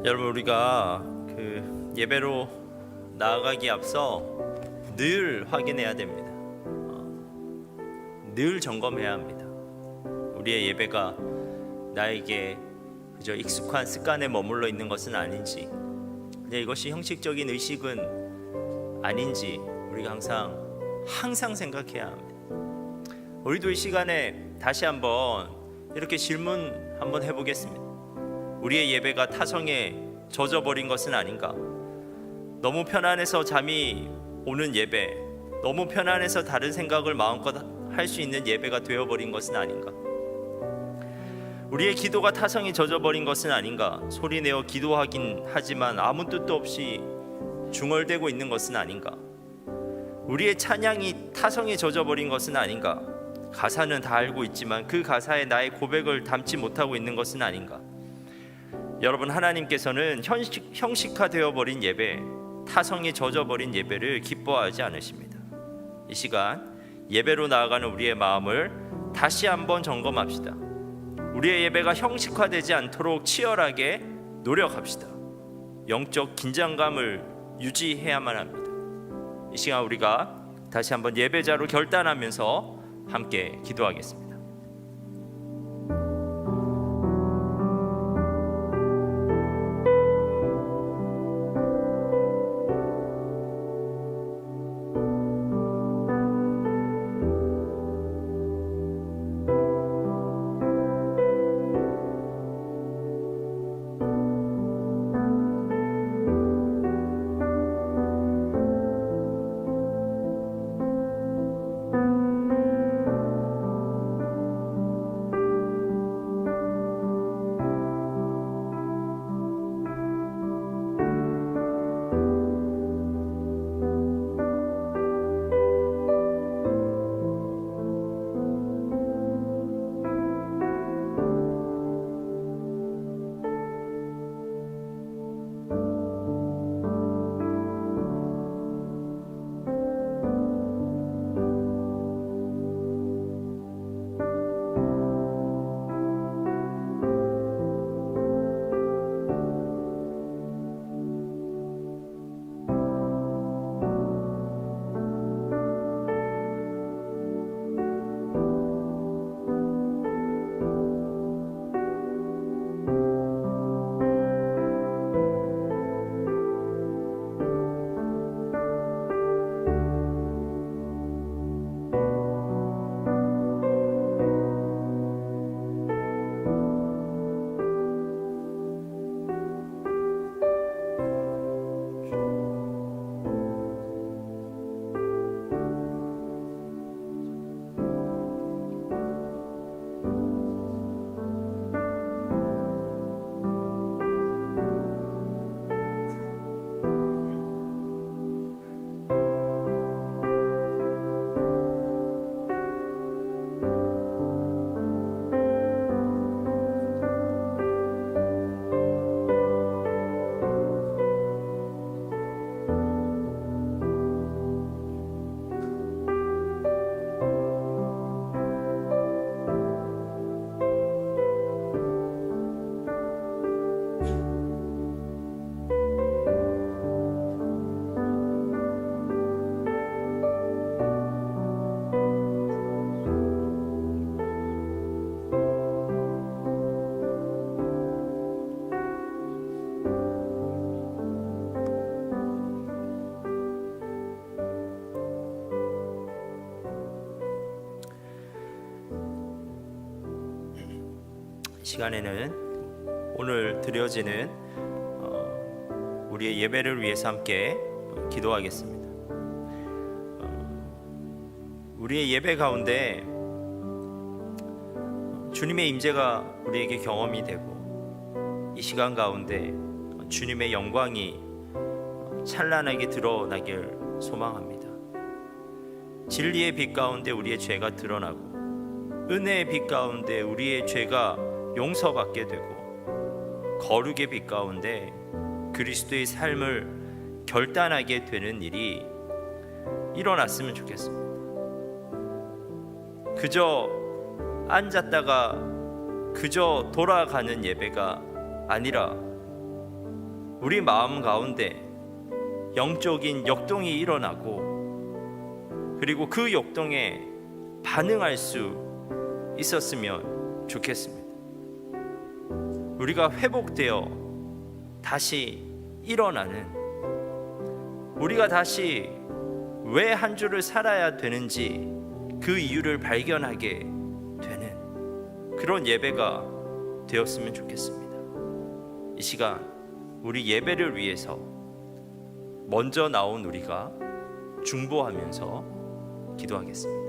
여러분, 우리가 예배로 나아가기 앞서 늘 확인해야 됩니다. 늘 점검해야 합니다. 우리의 예배가 나에게 그저 익숙한 습관에 머물러 있는 것은 아닌지, 그냥 이것이 형식적인 의식은 아닌지 우리가 항상 생각해야 합니다. 우리도 이 시간에 다시 한번 이렇게 질문 한번 해보겠습니다. 우리의 예배가 타성에 젖어버린 것은 아닌가? 너무 편안해서 잠이 오는 예배, 너무 편안해서 다른 생각을 마음껏 할 수 있는 예배가 되어버린 것은 아닌가? 우리의 기도가 타성에 젖어버린 것은 아닌가? 소리내어 기도하긴 하지만 아무 뜻도 없이 중얼대고 있는 것은 아닌가? 우리의 찬양이 타성에 젖어버린 것은 아닌가? 가사는 다 알고 있지만 그 가사에 나의 고백을 담지 못하고 있는 것은 아닌가? 여러분, 하나님께서는 형식화되어 버린 예배, 타성에 젖어버린 예배를 기뻐하지 않으십니다. 이 시간 예배로 나아가는 우리의 마음을 다시 한번 점검합시다. 우리의 예배가 형식화되지 않도록 치열하게 노력합시다. 영적 긴장감을 유지해야만 합니다. 이 시간 우리가 다시 한번 예배자로 결단하면서 함께 기도하겠습니다. 시간에는 오늘 드려지는 우리의 예배를 위해서 함께 기도하겠습니다. 우리의 예배 가운데 주님의 임재가 우리에게 경험이 되고 이 시간 가운데 주님의 영광이 찬란하게 드러나길 소망합니다. 진리의 빛 가운데 우리의 죄가 드러나고 은혜의 빛 가운데 우리의 죄가 용서받게 되고 거룩의 빛 가운데 그리스도의 삶을 결단하게 되는 일이 일어났으면 좋겠습니다. 그저 앉았다가 그저 돌아가는 예배가 아니라 우리 마음 가운데 영적인 역동이 일어나고 그리고 그 역동에 반응할 수 있었으면 좋겠습니다. 우리가 회복되어 다시 일어나는, 우리가 다시 왜 한 주를 살아야 되는지 그 이유를 발견하게 되는 그런 예배가 되었으면 좋겠습니다. 이 시간 우리 예배를 위해서 먼저 나온 우리가 중보하면서 기도하겠습니다.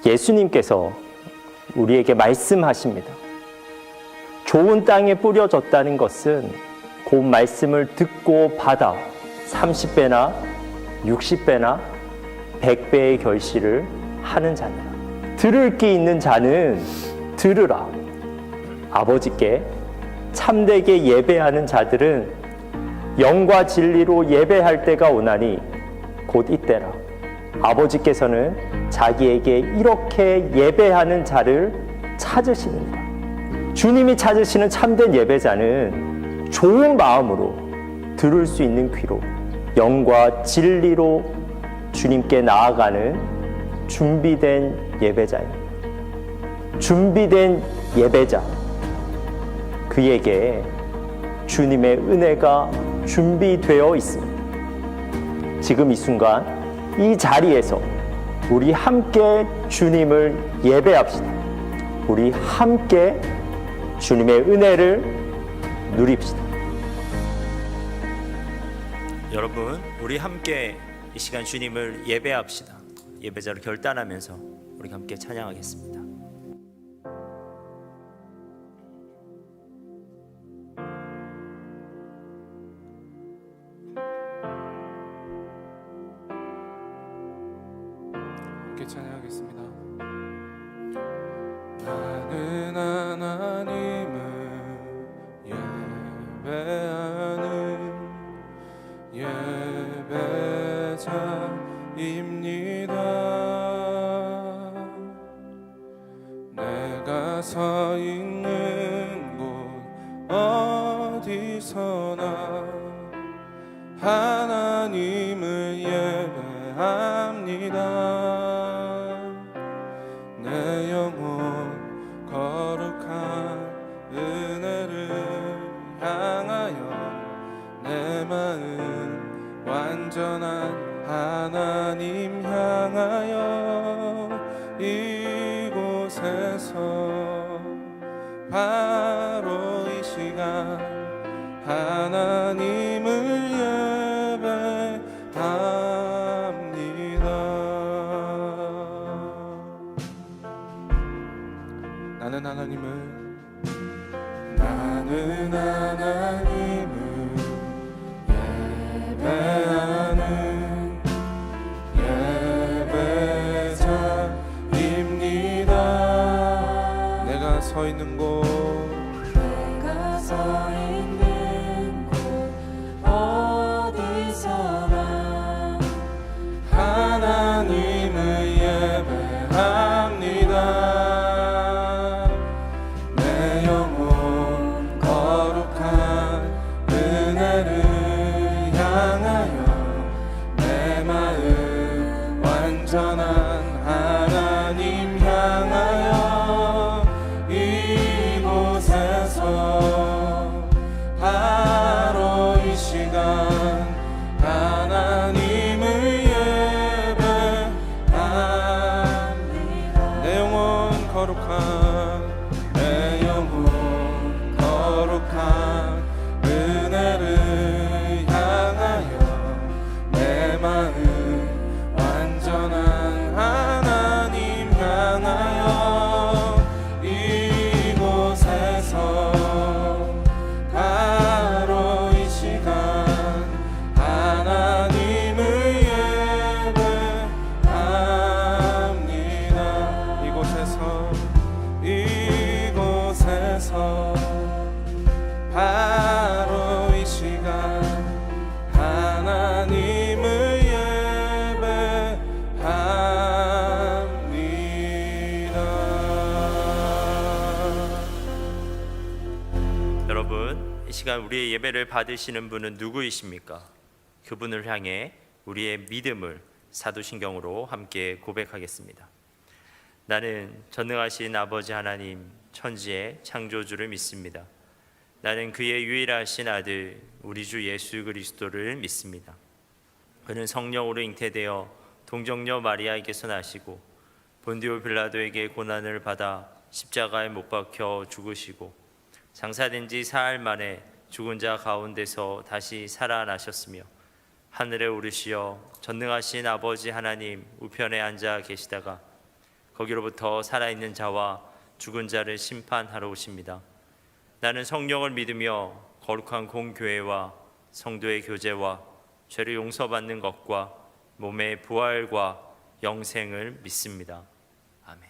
예수님께서 우리에게 말씀하십니다. 좋은 땅에 뿌려졌다는 것은 그 말씀을 듣고 받아 30배나 60배나 100배의 결실을 하는 자냐. 들을 귀 있는 자는 들으라. 아버지께 참되게 예배하는 자들은 영과 진리로 예배할 때가 오나니 곧 이때라. 아버지께서는 자기에게 이렇게 예배하는 자를 찾으시느니라. 주님이 찾으시는 참된 예배자는 좋은 마음으로 들을 수 있는 귀로 영과 진리로 주님께 나아가는 준비된 예배자입니다. 준비된 예배자, 그에게 주님의 은혜가 준비되어 있습니다. 지금 이 순간 이 자리에서 우리 함께 주님을 예배합시다. 우리 함께 주님의 은혜를 누립시다. 여러분, 우리 함께 이 시간 주님을 예배합시다. 예배자로 결단하면서 우리 함께 찬양하겠습니다. 함께 찬양하겠습니다. 나는 하나님을 예배하는 예배자입니다. 내가 서 있는 곳 어디서나 하나님을 예배합니다. 내 영혼 거룩한 은혜를 향하여 내 마음 완전한 하나님 향하여 이곳에서 바로 이 시간 하나님을 나는 하나님을 예배하는 예배자입니다. 내가 서 있는 곳 어디서나 하나님을 예배합니다. 완전한 하나님 향하여 이곳에서 바로 이 시간 하나님을 예배합니다. 내 영혼 거룩한 은혜를 향하여 내 마음 완전한 하나님 향하여 이곳에서 바로 이 시간 하나님을 예배합니다. 이곳에서 바로 이 시간 하나님을 여러분, 이 시간 우리의 예배를 받으시는 분은 누구이십니까? 그분을 향해 우리의 믿음을 사도신경으로 함께 고백하겠습니다. 나는 전능하신 아버지 하나님 천지의 창조주를 믿습니다. 나는 그의 유일하신 아들 우리 주 예수 그리스도를 믿습니다. 그는 성령으로 잉태되어 동정녀 마리아에게서 나시고 본디오 빌라도에게 고난을 받아 십자가에 못 박혀 죽으시고 장사된 지 사흘 만에 죽은 자 가운데서 다시 살아나셨으며 하늘에 오르시어 전능하신 아버지 하나님 우편에 앉아 계시다가 거기로부터 살아있는 자와 죽은 자를 심판하러 오십니다. 나는 성령을 믿으며 거룩한 공교회와 성도의 교제와 죄를 용서받는 것과 몸의 부활과 영생을 믿습니다. 아멘.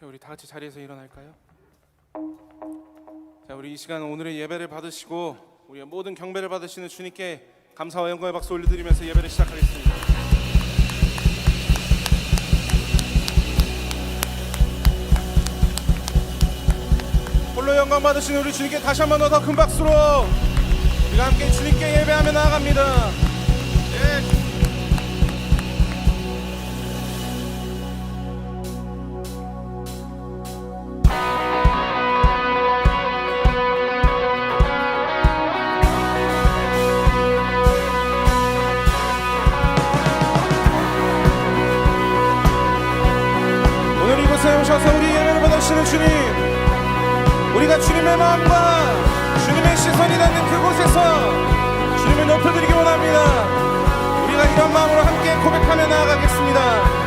우리 다 같이 자리에서 일어날까요? 자, 우리 이 시간 오늘의 예배를 받으시고 우리의 모든 경배를 받으시는 주님께 감사와 영광의 박수 올려드리면서 예배를 시작하겠습니다. 홀로 영광 받으시는 우리 주님께 다시 한번 더 큰 박수로 우리가 함께 주님께 예배하며 나아갑니다. 예. 오늘 이곳에 오셔서 우리 예배를 받으시는 주님, 우리가 주님의 마음과 주님의 시선이 닿는 그곳에서 주님을 높여드리기 원합니다. 우리가 이런 마음으로 함께 고백하며 나아가겠습니다.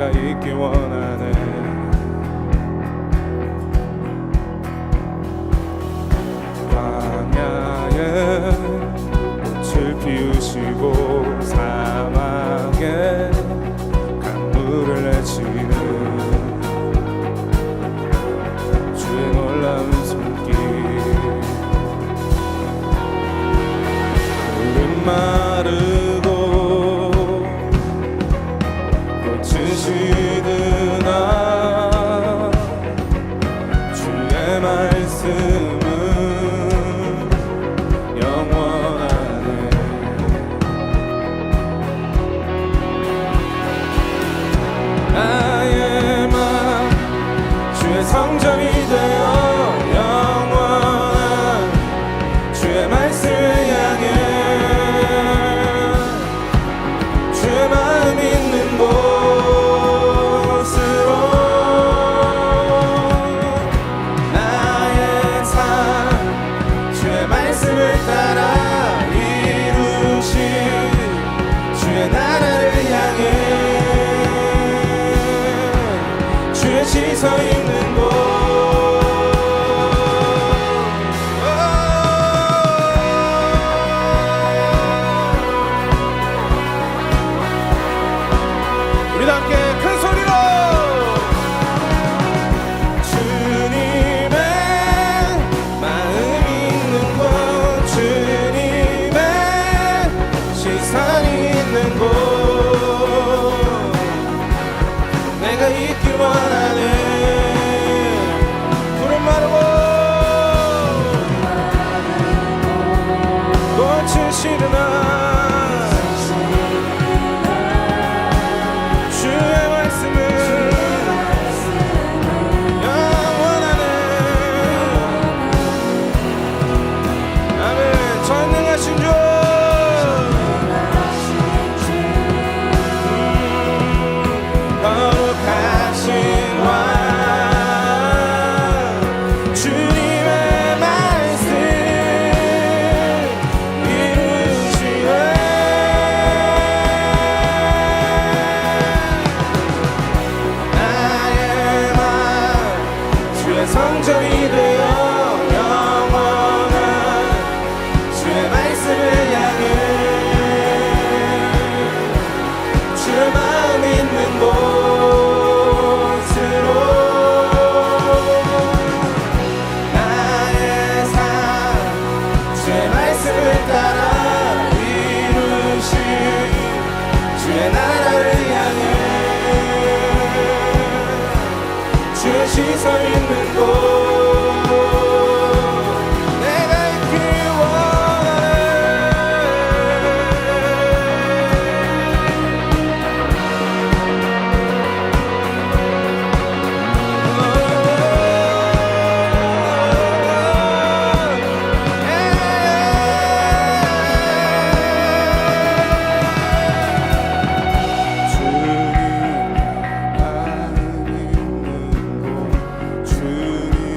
있길 원하네. 광야에 꽃을 피우시고 사막에 강물을 내치는 주의 놀라운 손길, 푸른 마르고 시드나 주의 말씀은 영원하네. 나의 맘 주의 성전이 되어 영원한 주의 말씀을 향해 주의 마음 있는 곳 따라 이루신 주의 나라를 향해 주의 지서 있는 곳. 우리 함께 큰 소리로 내가 있길 원하네. 푸른 마르고 꽃은 시드나 주의 말씀은 영원하네. 아멘. 전능하신 주 성전이 되어 영원한 주의 말씀을 향해 주의 마음 있는 곳으로 나의 삶 주의 말씀을 따라 이루신 주의 나라를 향해 주의 시선 있는 곳. 내가 있길 원하네. 주님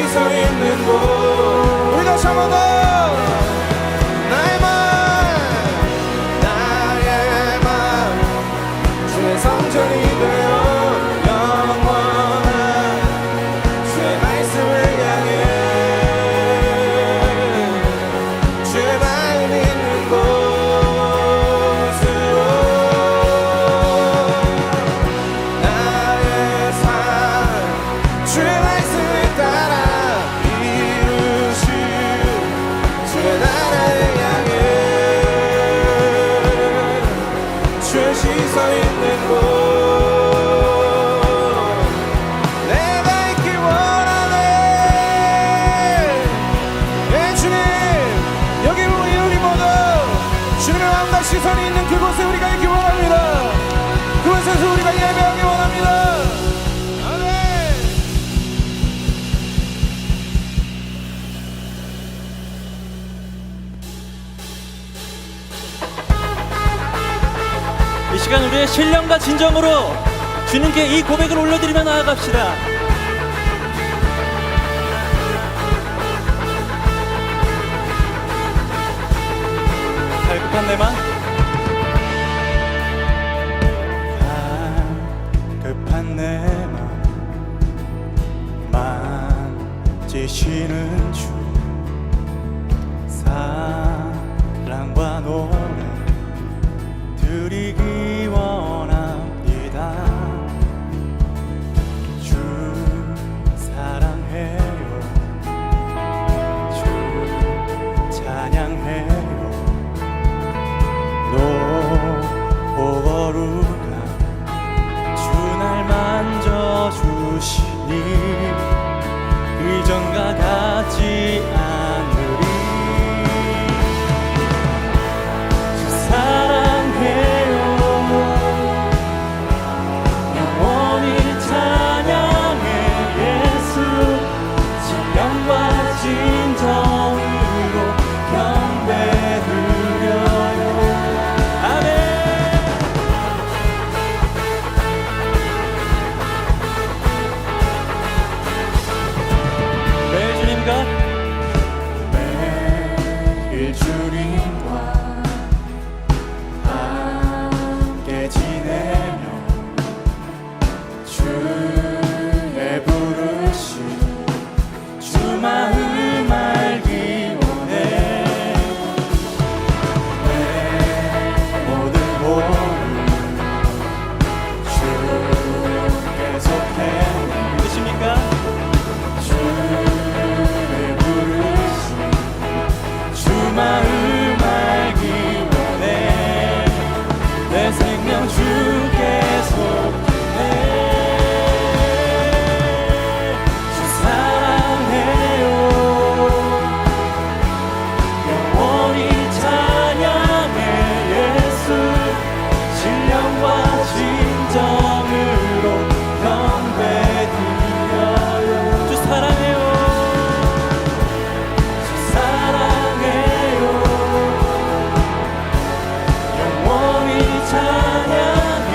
서 있는 곳. 우리 다시 한 번 더. 나의 맘 주의 성전이 되어 영원한 주의 말씀을 향해 주의 마음 있는 곳으로 나의 삶 주의 말씀을 따라 이루시 주의 나라를 향해 주의 시선 있는 곳 내가 있기 원하네. 예 주님 여기 우리 모두 주님의 마음과 시선이 있는 그곳에 우리가 있기 원합니다. 그곳에서 우리가 예배하기 원합니다. 아멘. 이 시간 우리의 신령과 진정으로 주님께 이 고백을 올려드리며 나아갑시다. 갈급한 내 맘, 급한 내 맘 만지시는 주 사랑과 노래 드리기 원합니다. 주 사랑해요 주 찬양해요 노보거루가 주 날 만져주시니 이전과 같지 않으리. 주 사랑해요 영원히 찬양해 예수 신령과 진정으로 경배드려요. 아멘. 매일 주님과 매일 주님과 함께 지내며 주의 부르심 주 마음 알기 원해. 내 모든 보루 주께 속해 믿으십니까? 주의 부르심 주 마음 알기 원해. 내 생명 주께 속해. 주 사랑해요 영원히 찬양해 예수 신령과 진정으로 경배드려요. 주 사랑해요. 주 사랑해요 영원히 찬양해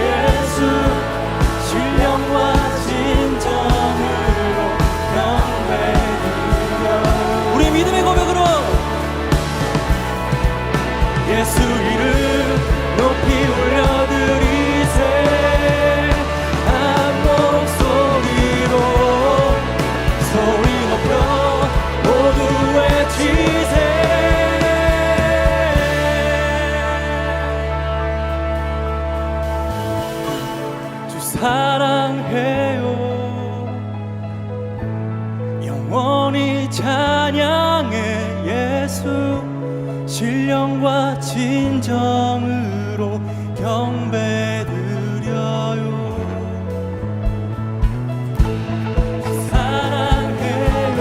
예수 신령과 진정으로 경배드려요. 우리 믿음의 고백으로 예수 이름 높이 올려드리세. 한 목소리로 소리 높여 모두 외치세. 주 사랑해요 영원히 찬양해 예수 신령과 진정으로 경배드려요. 사랑해요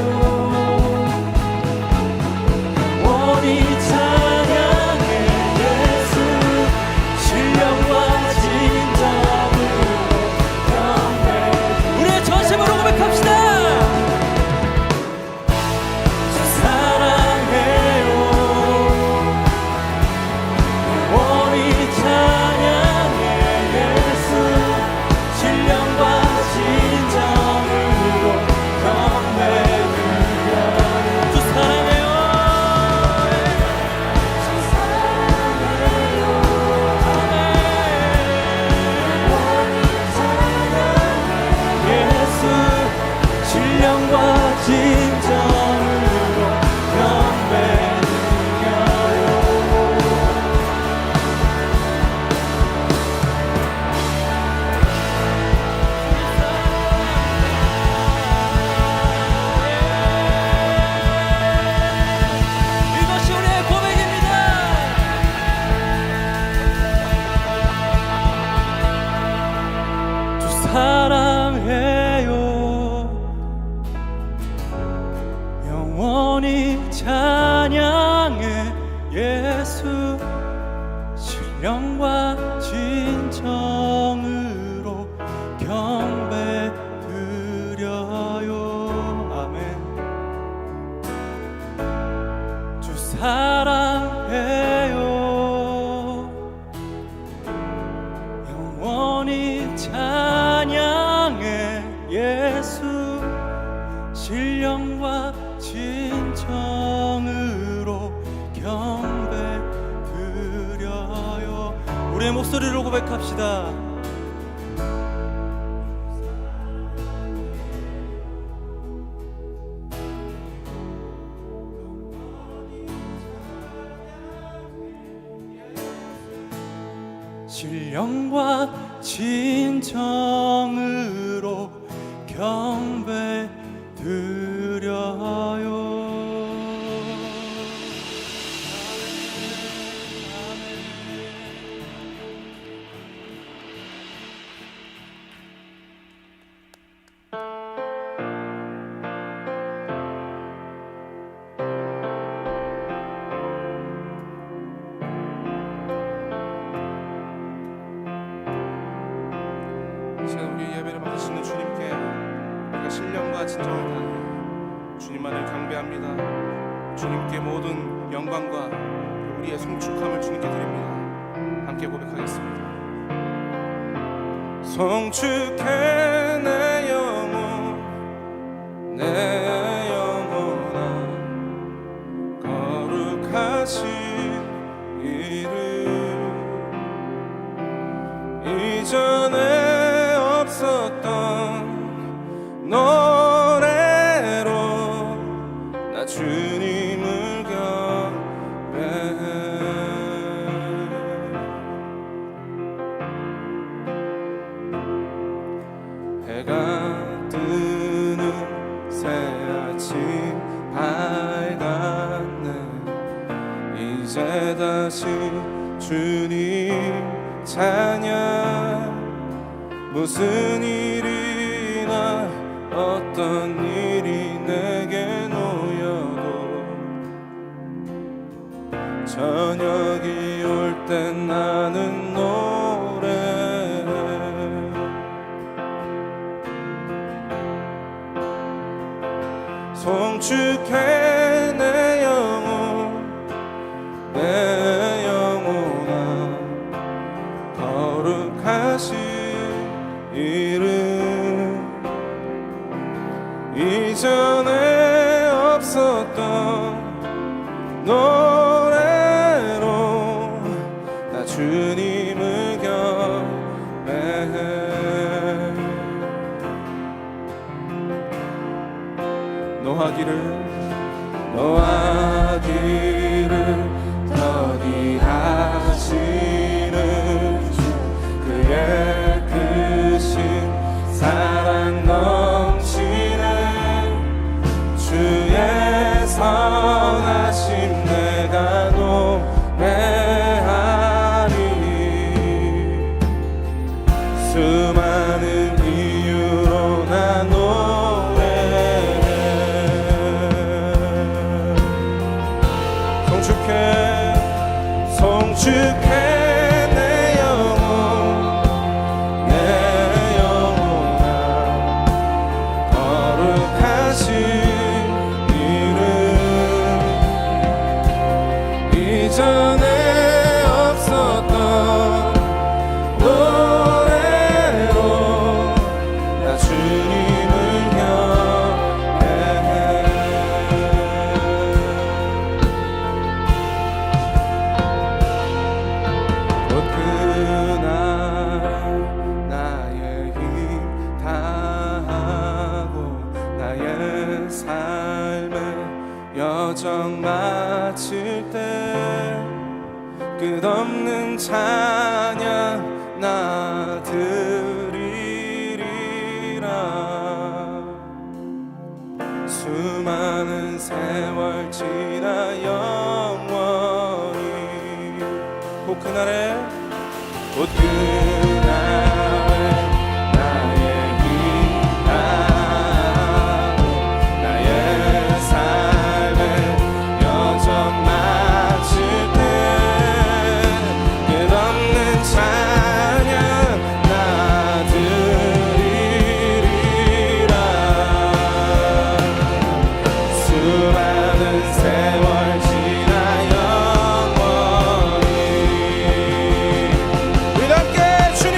영원히 찬양해 예수 신령과 진정으로 경배드려요. 우리의 전심으로 고백합시다. 주 사랑해요 영원히 찬양해 신령과 진정으로 경배 드려요. 우리의 목소리로 고백합시다. 신령과 진정으로 경배 드려요. 시간 우리 예배를 받으시는 주님께 우리가 신령과 진정을 다하여 주님만을 경배합니다. 주님께 모든 영광과 우리의 송축함을 주님께 드립니다. 함께 고백하겠습니다. 송축해 내 영혼 내 영혼아 거룩하신 이름 이전에 없었던 노래로 나 주님을 경배해. 해가 뜨는 새 아침 밝았네. 이제 다시 주님 찬양. 무슨 일이나 어떤 일이 내게 놓여도 저녁이 올 땐 나는 노래해. 송축해 내 영혼 내 영혼아 거룩하신 이름 이전에 없었던 노래로 나 주님을 경배해. 노하기를 더디하시는 주 그의 크신 사랑 넘치는 주의 선하심 내가 노래하리. 수많은 이유로 나 노래해. 송축해 내 영혼 내 영혼아 거룩하신 이름 이전에 없었던 노래로 나 주님을 경배해. 곧 그날 나의 힘 다하고 나의 삶의 여정 마칠 때 끝없는 찬양 나 드리리라. 수많은 세월 지나 영원히 곧 그날에 나의 힘 다하고 나의 삶의 여정 마칠 때 끝없는 찬양 나 드리리라. 수많은 세월 지나 영원히 우리 함께 주님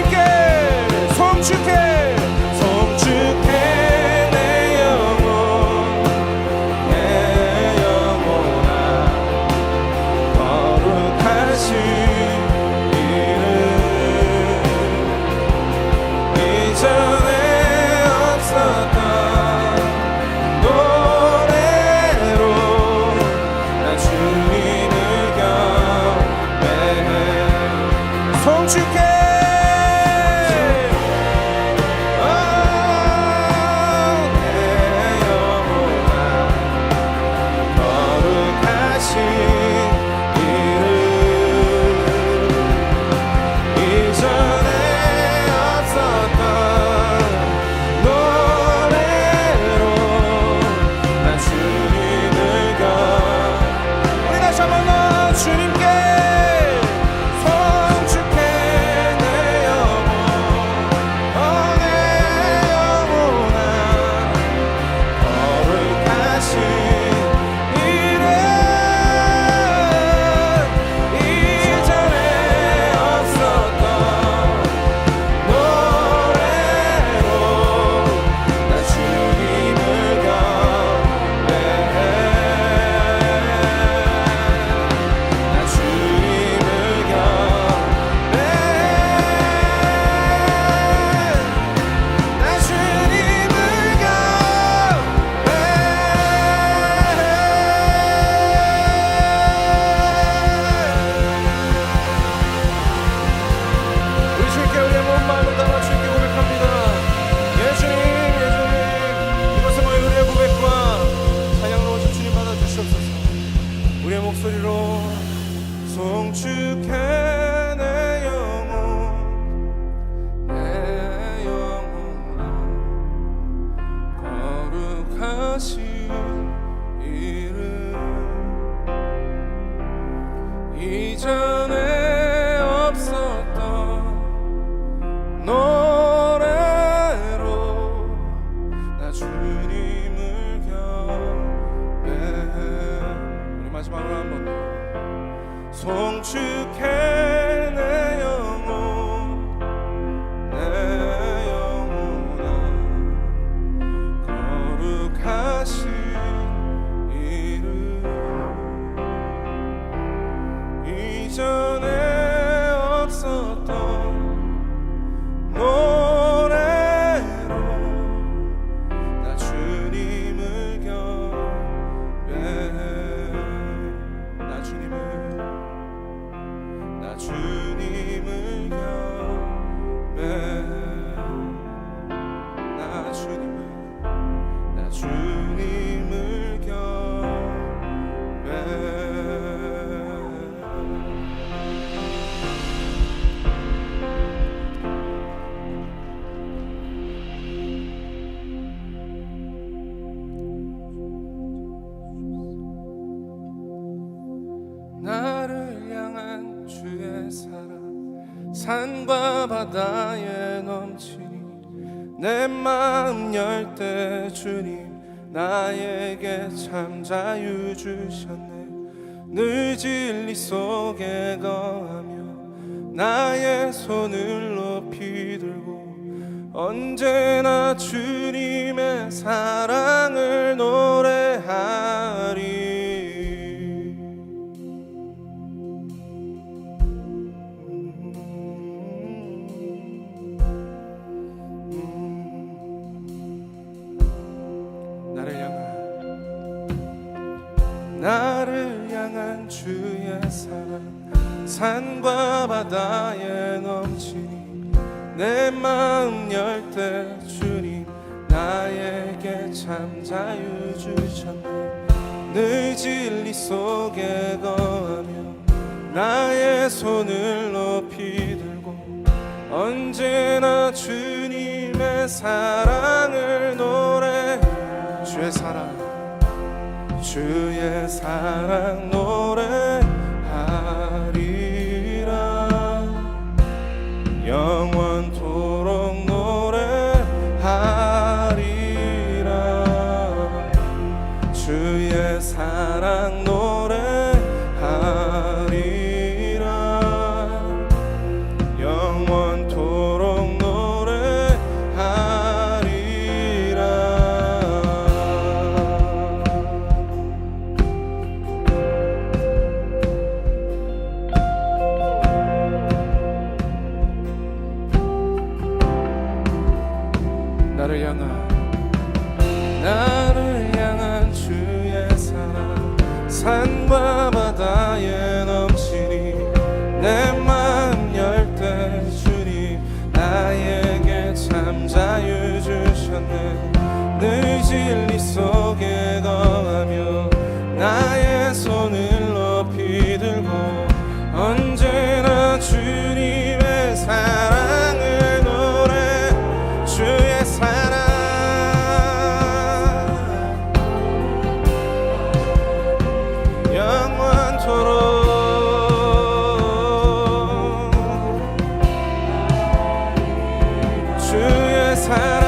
거룩하신 이름 이전에 없었던 노래로 나 주님을 경배해. 우리 마지막으로 한 번 더 송축해 내 영혼 내 영혼아 거룩하신 이름 이전에 없었던 노래로 나 주님을 경배해. 나 주님을 경배해. 나 주님을 경배해. 나를 향한 주의 사랑 산과 바다에 넘치니 내 마음 열 때 주님 나에게 참 자유 주셨네. 늘 진리 속에 거하며 나의 손을 높이 들고 언제나 주님의 사랑을 노래하리. 나를 향한 주의 사랑 산과 바다에 넘치니 내 마음 열 때 주님 나에게 참 자유 주셨네. 늘 진리 속에 거하며 나의 손을 높이 들고 언제나 주님의 사랑을 노래. 주의 사랑 노래하리라. 영원토록 노래하리라. 주의 사랑 노래하리라. 영원토록 나를 향한 주의 사랑 산과 바다에 넘치니 내 마음 열 때 주님 나에게 참 자유 주셨네. 늘 진리 속에 거하며 나의 손을 높이 들고 언제나 주님의 사랑을 노래. 주의 사랑 주의 사랑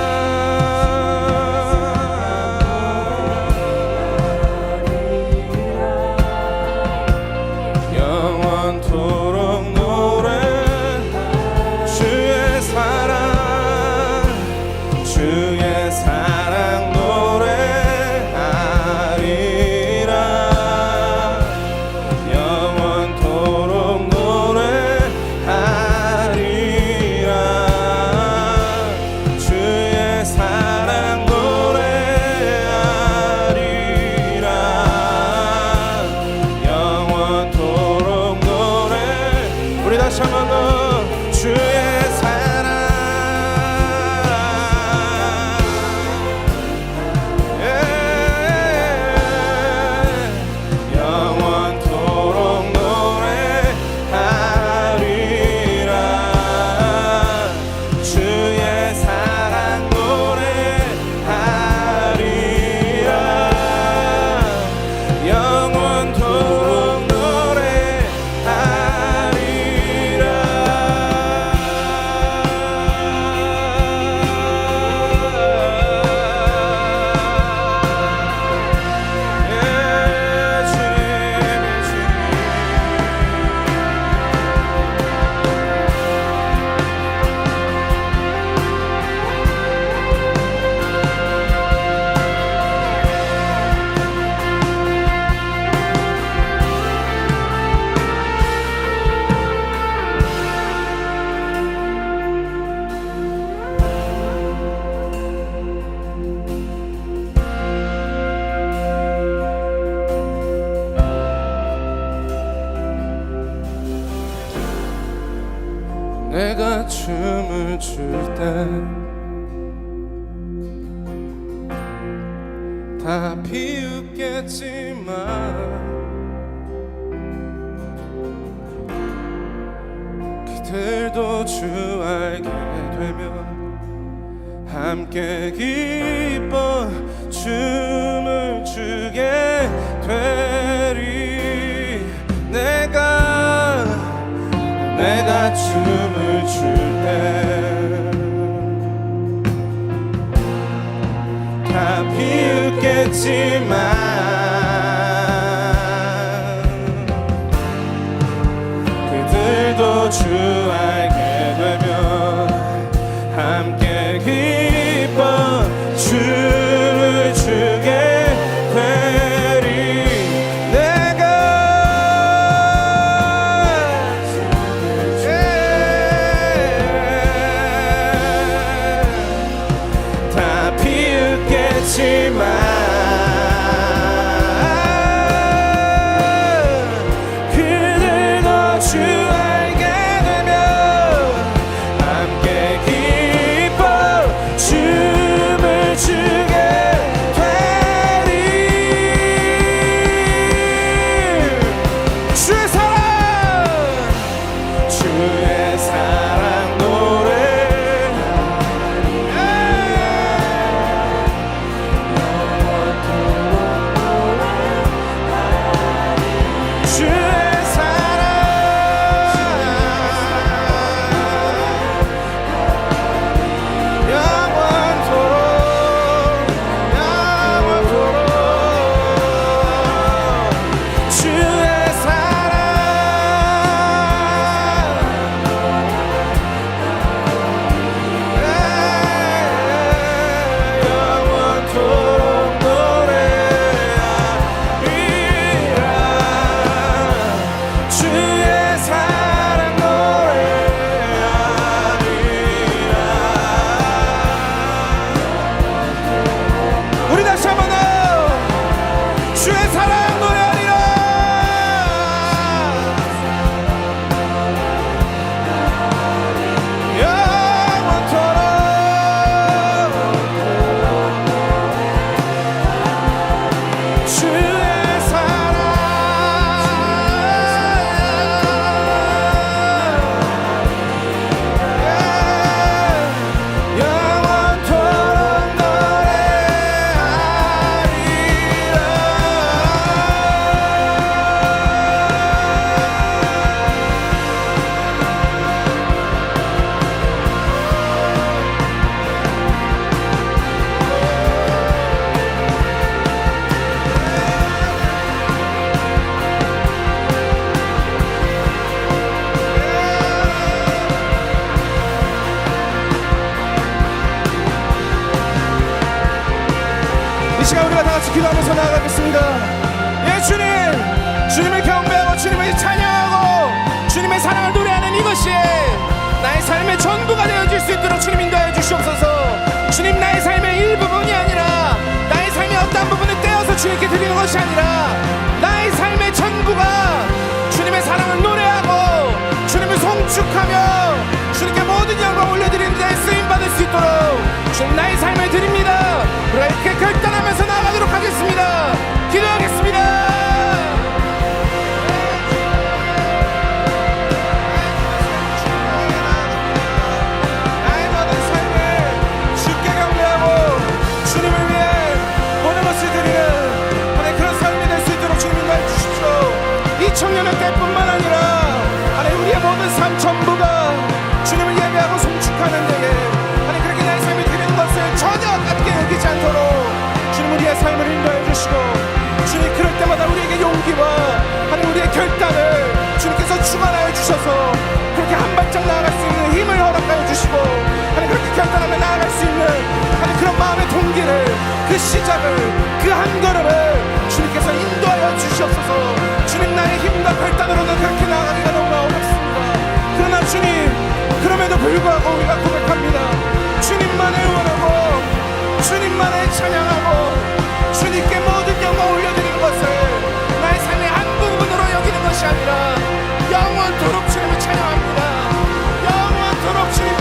춤을 출 때 다 비웃겠지만 그들도 주 알게 되면 함께 기뻐 춤을 추게 되리. 내가 춤을 출 때 다 비웃겠지만 그들도 주 알게 되면 함께 기뻐 춤을 추게 되리. 다 비웃겠지만 그들도 주 알게 되면 함께 기뻐 춤을 추게 되리. 주의 사랑 노래 주의 사랑 영원토록 주의 사랑 영원토록 노래하리라. 주의 사랑 노래하리라. 우리 다시 한번 더 주의 사랑 노래하리라. 영원토록 주의 사랑 영원토록 이 시간 우리가 다 같이 기도하면서 나아가겠습니다. 예, 주님을 경배하고 주님을 찬양하고 주님의 사랑을 노래하는 이것이 나의 삶의 전부가 되어질 수 있도록 주님 인도하여 주시옵소서. 주님, 나의 삶의 일부분이 아니라 나의 삶의 어떤 부분을 떼어서 주님께 드리는 것이 아니라 나의 삶의 전부가 주님의 사랑을 노래하고 주님을 송축하며 주님께 모든 영광을 올려드리는 데 쓰임받을 수 있도록 주님, 나의 삶을 드립니다. 우리가 이렇게 결단하면서 나아가도록 하겠습니다. 기도하겠습니다. 나의 모든 삶을 주께 경배하고 주님을 위해 모든 것을 드리는 하나님 그런 삶이 될 수 있도록 주님 인도해 주십시오. 이 청년의 때뿐만 아니라 하나님 우리의 모든 삶 전부가 주님을 예배하고 송축하는 데에 하나님 그렇게 나의 삶이 드리는 것을 전혀 아깝게 여기지 않도록 주님 우리의 삶을 인도해 주시고 주님 그럴 때마다 우리에게 용기와 하나님 우리의 결단을 주님께서 주관하여 주셔서 그렇게 한 발짝 나아갈 수 있는 힘을 허락하여 주시고 하나님 그렇게 결단하며 나아갈 수 있는 하나님 그런 마음의 동기를 그 시작을 그 한 걸음을 주님께서 인도하여 주시옵소서. 주님, 나의 힘과 결단으로는 그렇게 나아가기가 너무 어렵습니다. 그러나 주님, 그럼에도 불구하고 우리가 고백합니다. 주님만을 원하고 주님만을 찬양하고 주님께 모든 영광 올려드리는 것을 나의 삶의 한 부분으로 여기는 것이 아니라 영원토록 주님을 찬양합니다. 영원토록 주님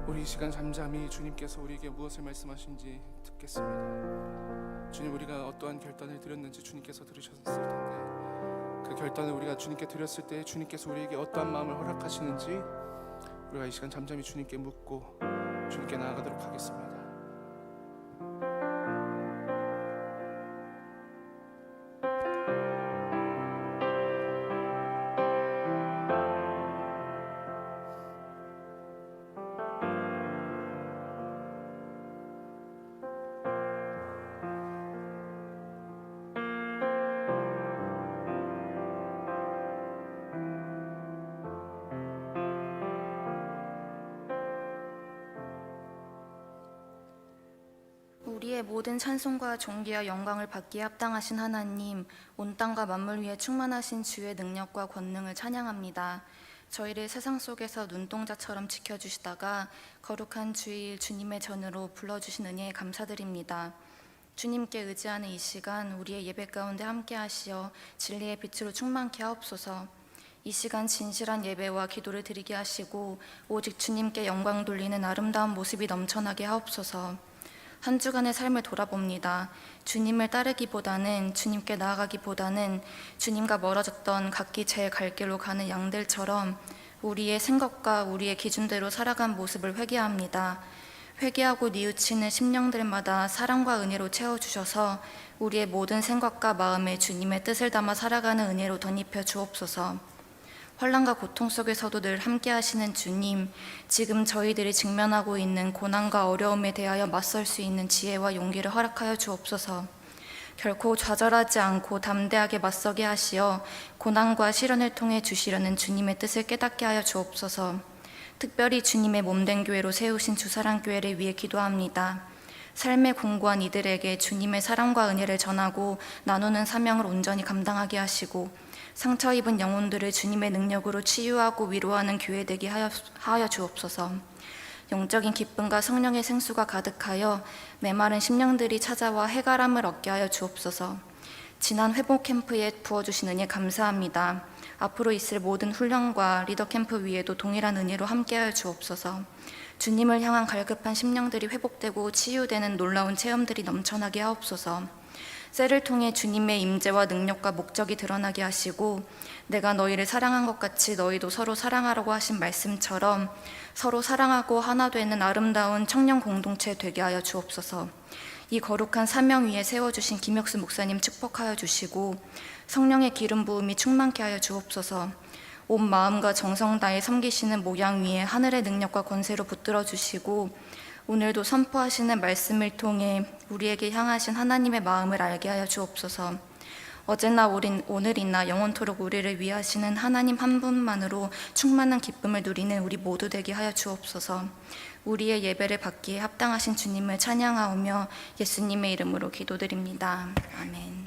우리 이 시간 잠잠히 주님께서 우리에게 무엇을 말씀하신지 듣겠습니다. 주님, 우리가 어떠한 결단을 드렸는지 주님께서 들으셨을 텐데 그 결단을 우리가 주님께 드렸을 때 주님께서 우리에게 어떠한 마음을 허락하시는지 우리가 이 시간 잠잠히 주님께 묻고 주님께 나아가도록 하겠습니다. 우리의 모든 찬송과 존귀와 영광을 받기에 합당하신 하나님, 온 땅과 만물 위에 충만하신 주의 능력과 권능을 찬양합니다. 저희를 세상 속에서 눈동자처럼 지켜주시다가 거룩한 주일 주님의 전으로 불러주신 은혜에 감사드립니다. 주님께 의지하는 이 시간 우리의 예배 가운데 함께 하시어 진리의 빛으로 충만케 하옵소서. 이 시간 진실한 예배와 기도를 드리게 하시고 오직 주님께 영광 돌리는 아름다운 모습이 넘쳐나게 하옵소서. 한 주간의 삶을 돌아봅니다. 주님을 따르기보다는, 주님께 나아가기보다는 주님과 멀어졌던 각기 제 갈 길로 가는 양들처럼 우리의 생각과 우리의 기준대로 살아간 모습을 회개합니다. 회개하고 뉘우치는 심령들마다 사랑과 은혜로 채워주셔서 우리의 모든 생각과 마음에 주님의 뜻을 담아 살아가는 은혜로 덧입혀 주옵소서. 환난과 고통 속에서도 늘 함께 하시는 주님, 지금 저희들이 직면하고 있는 고난과 어려움에 대하여 맞설 수 있는 지혜와 용기를 허락하여 주옵소서. 결코 좌절하지 않고 담대하게 맞서게 하시어 고난과 시련을 통해 주시려는 주님의 뜻을 깨닫게 하여 주옵소서. 특별히 주님의 몸된 교회로 세우신 주사랑교회를 위해 기도합니다. 삶에 공고한 이들에게 주님의 사랑과 은혜를 전하고 나누는 사명을 온전히 감당하게 하시고 상처 입은 영혼들을 주님의 능력으로 치유하고 위로하는 교회 되게 하여 주옵소서. 영적인 기쁨과 성령의 생수가 가득하여 메마른 심령들이 찾아와 해가람을 얻게 하여 주옵소서. 지난 회복 캠프에 부어주신 은혜 감사합니다. 앞으로 있을 모든 훈련과 리더 캠프 위에도 동일한 은혜로 함께하여 주옵소서. 주님을 향한 갈급한 심령들이 회복되고 치유되는 놀라운 체험들이 넘쳐나게 하옵소서. 셀을 통해 주님의 임재와 능력과 목적이 드러나게 하시고 내가 너희를 사랑한 것 같이 너희도 서로 사랑하라고 하신 말씀처럼 서로 사랑하고 하나 되는 아름다운 청년 공동체 되게 하여 주옵소서. 이 거룩한 사명 위에 세워주신 김혁수 목사님 축복하여 주시고 성령의 기름 부음이 충만케 하여 주옵소서. 온 마음과 정성 다해 섬기시는 모양 위에 하늘의 능력과 권세로 붙들어 주시고 오늘도 선포하시는 말씀을 통해 우리에게 향하신 하나님의 마음을 알게 하여 주옵소서. 어제나 오늘이나 영원토록 우리를 위하시는 하나님 한 분만으로 충만한 기쁨을 누리는 우리 모두 되게 하여 주옵소서. 우리의 예배를 받기에 합당하신 주님을 찬양하오며 예수님의 이름으로 기도드립니다. 아멘.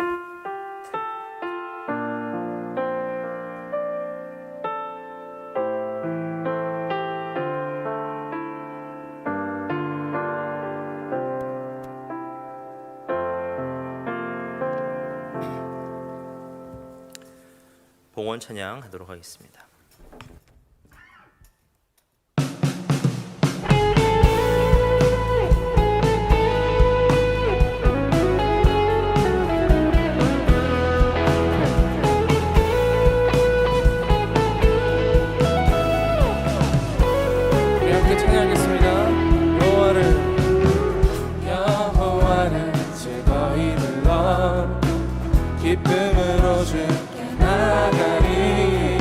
봉헌 찬양하도록 하겠습니다. 우리 함께 찬양하겠습니다. 여호와를 즐거이 불러 기쁨으로 주께 나가리.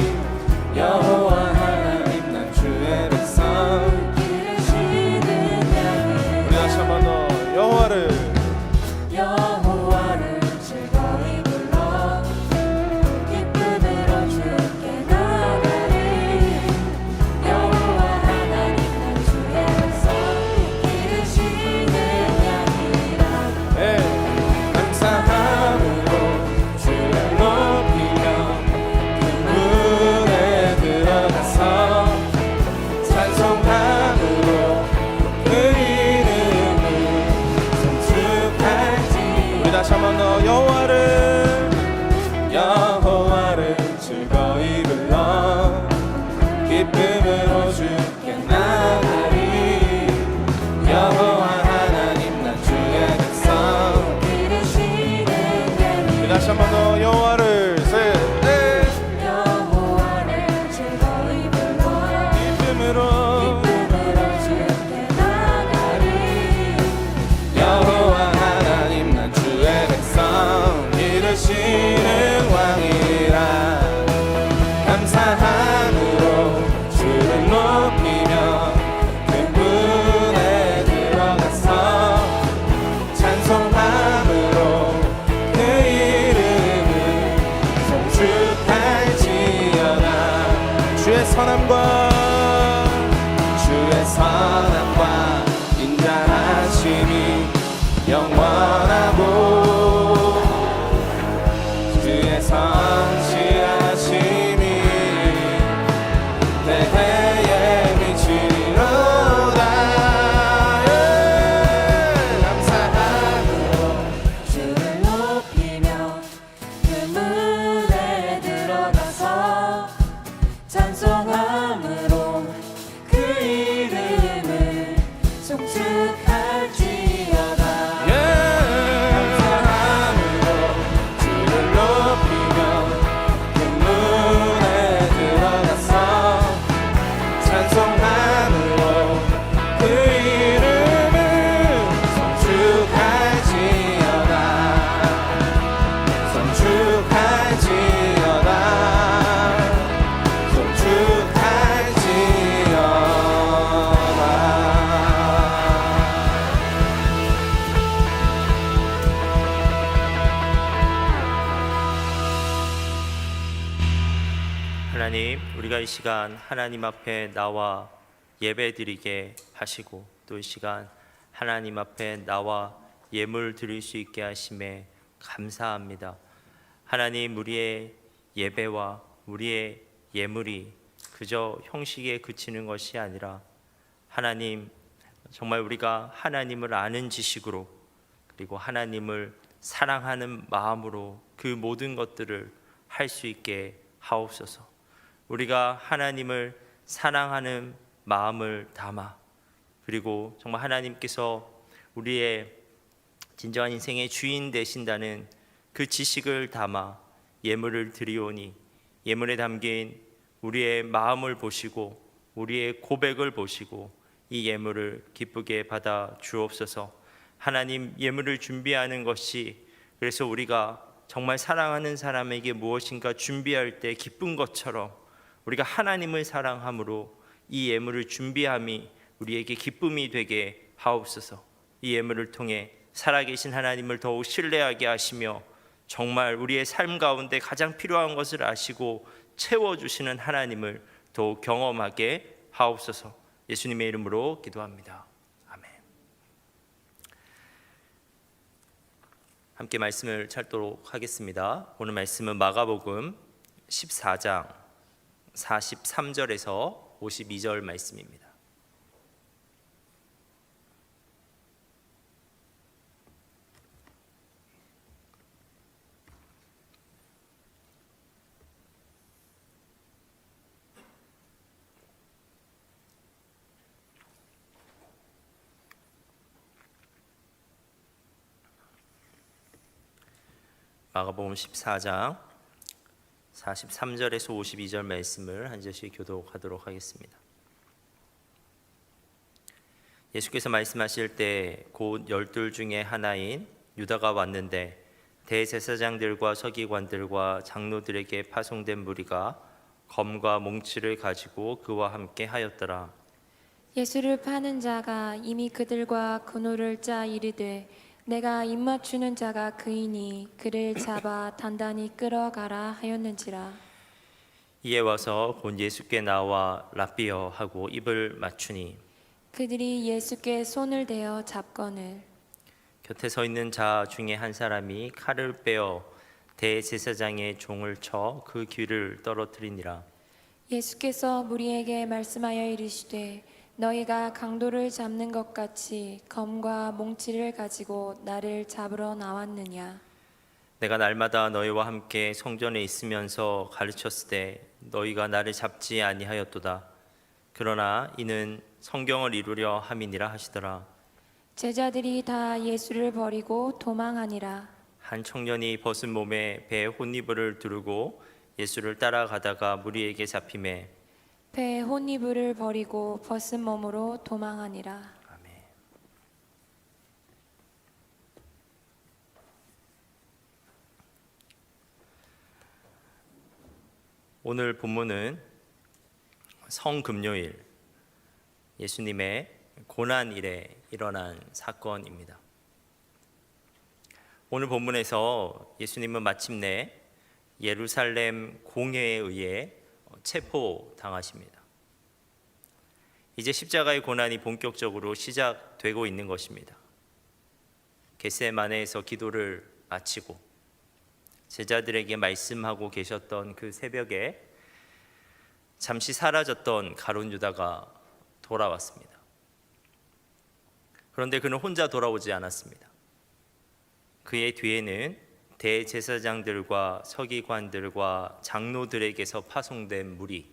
우리가 이 시간 하나님 앞에 나와 예배드리게 하시고 또 이 시간 하나님 앞에 나와 예물 드릴 수 있게 하심에 감사합니다. 하나님, 우리의 예배와 우리의 예물이 그저 형식에 그치는 것이 아니라 하나님, 정말 우리가 하나님을 아는 지식으로 그리고 하나님을 사랑하는 마음으로 그 모든 것들을 할 수 있게 하옵소서. 우리가 하나님을 사랑하는 마음을 담아 그리고 정말 하나님께서 우리의 진정한 인생의 주인 되신다는 그 지식을 담아 예물을 드리오니 예물에 담긴 우리의 마음을 보시고 우리의 고백을 보시고 이 예물을 기쁘게 받아 주옵소서. 하나님, 예물을 준비하는 것이 그래서 우리가 정말 사랑하는 사람에게 무엇인가 준비할 때 기쁜 것처럼 우리가 하나님을 사랑함으로 이 예물을 준비함이 우리에게 기쁨이 되게 하옵소서. 이 예물을 통해 살아계신 하나님을 더욱 신뢰하게 하시며 정말 우리의 삶 가운데 가장 필요한 것을 아시고 채워주시는 하나님을 더욱 경험하게 하옵소서. 예수님의 이름으로 기도합니다. 아멘. 함께 말씀을 찾도록 하겠습니다. 오늘 말씀은 마가복음 14장 43절에서 52절 말씀입니다. 마가복음 14장 43절에서 52절 말씀을 한 절씩 교독하도록 하겠습니다. 예수께서 말씀하실 때 곧 12 중에 하나인 유다가 왔는데 대제사장들과 서기관들과 장로들에게 파송된 무리가 검과 몽치를 가지고 그와 함께 하였더라. 예수를 파는 자가 이미 그들과 군호를 짜 이르되 내가 입맞추는 자가 그이니 그를 잡아 단단히 끌어가라 하였는지라. 이에 와서 곧 예수께 나와 랍비여 하고 입을 맞추니 그들이 예수께 손을 대어 잡거늘 곁에 서 있는 자 중에 한 사람이 칼을 빼어 대제사장의 종을 쳐 그 귀를 떨어뜨리니라. 예수께서 무리에게 말씀하여 이르시되 너희가 강도를 잡는 것 같이 검과 몽치를 가지고 나를 잡으러 나왔느냐. 내가 날마다 너희와 함께 성전에 있으면서 가르쳤을 때 너희가 나를 잡지 아니하였도다. 그러나 이는 성경을 이루려 함이니라 하시더라. 제자들이 다 예수를 버리고 도망하니라. 한 청년이 벗은 몸에 배에 혼이불을 두르고 예수를 따라가다가 무리에게 잡히매 배에 혼이불을 버리고 벗은 몸으로 도망하니라. 아멘. 오늘 본문은 성금요일 예수님의 고난일에 일어난 사건입니다. 오늘 본문에서 예수님은 마침내 예루살렘 공회에 의해 체포당하십니다. 이제 십자가의 고난이 본격적으로 시작되고 있는 것입니다. 겟세마네에서 기도를 마치고 제자들에게 말씀하고 계셨던 그 새벽에 잠시 사라졌던 가룟 유다가 돌아왔습니다. 그런데 그는 혼자 돌아오지 않았습니다. 그의 뒤에는 대제사장들과 서기관들과 장로들에게서 파송된 무리,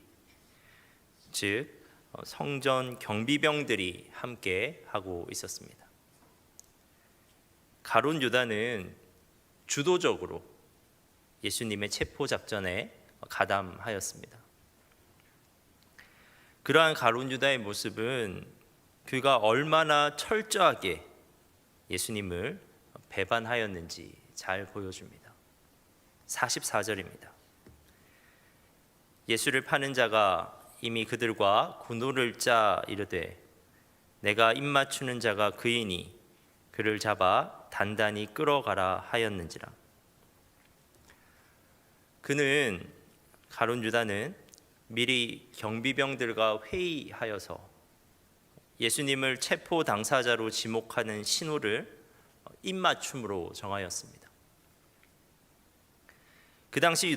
즉 성전 경비병들이 함께 하고 있었습니다. 가룟 유다는 주도적으로 예수님의 체포 작전에 가담하였습니다. 그러한 가룟 유다의 모습은 그가 얼마나 철저하게 예수님을 배반하였는지 잘 보여줍니다. 44절입니다. 예수를 파는 자가 이미 그들과 군호를 짜 이르되 내가 입맞추는 자가 그이니 그를 잡아 단단히 끌어가라 하였는지라. 가룟 유다는 미리 경비병들과 회의하여서 예수님을 체포 당사자로 지목하는 신호를 입맞춤으로 정하였습니다. 그 당시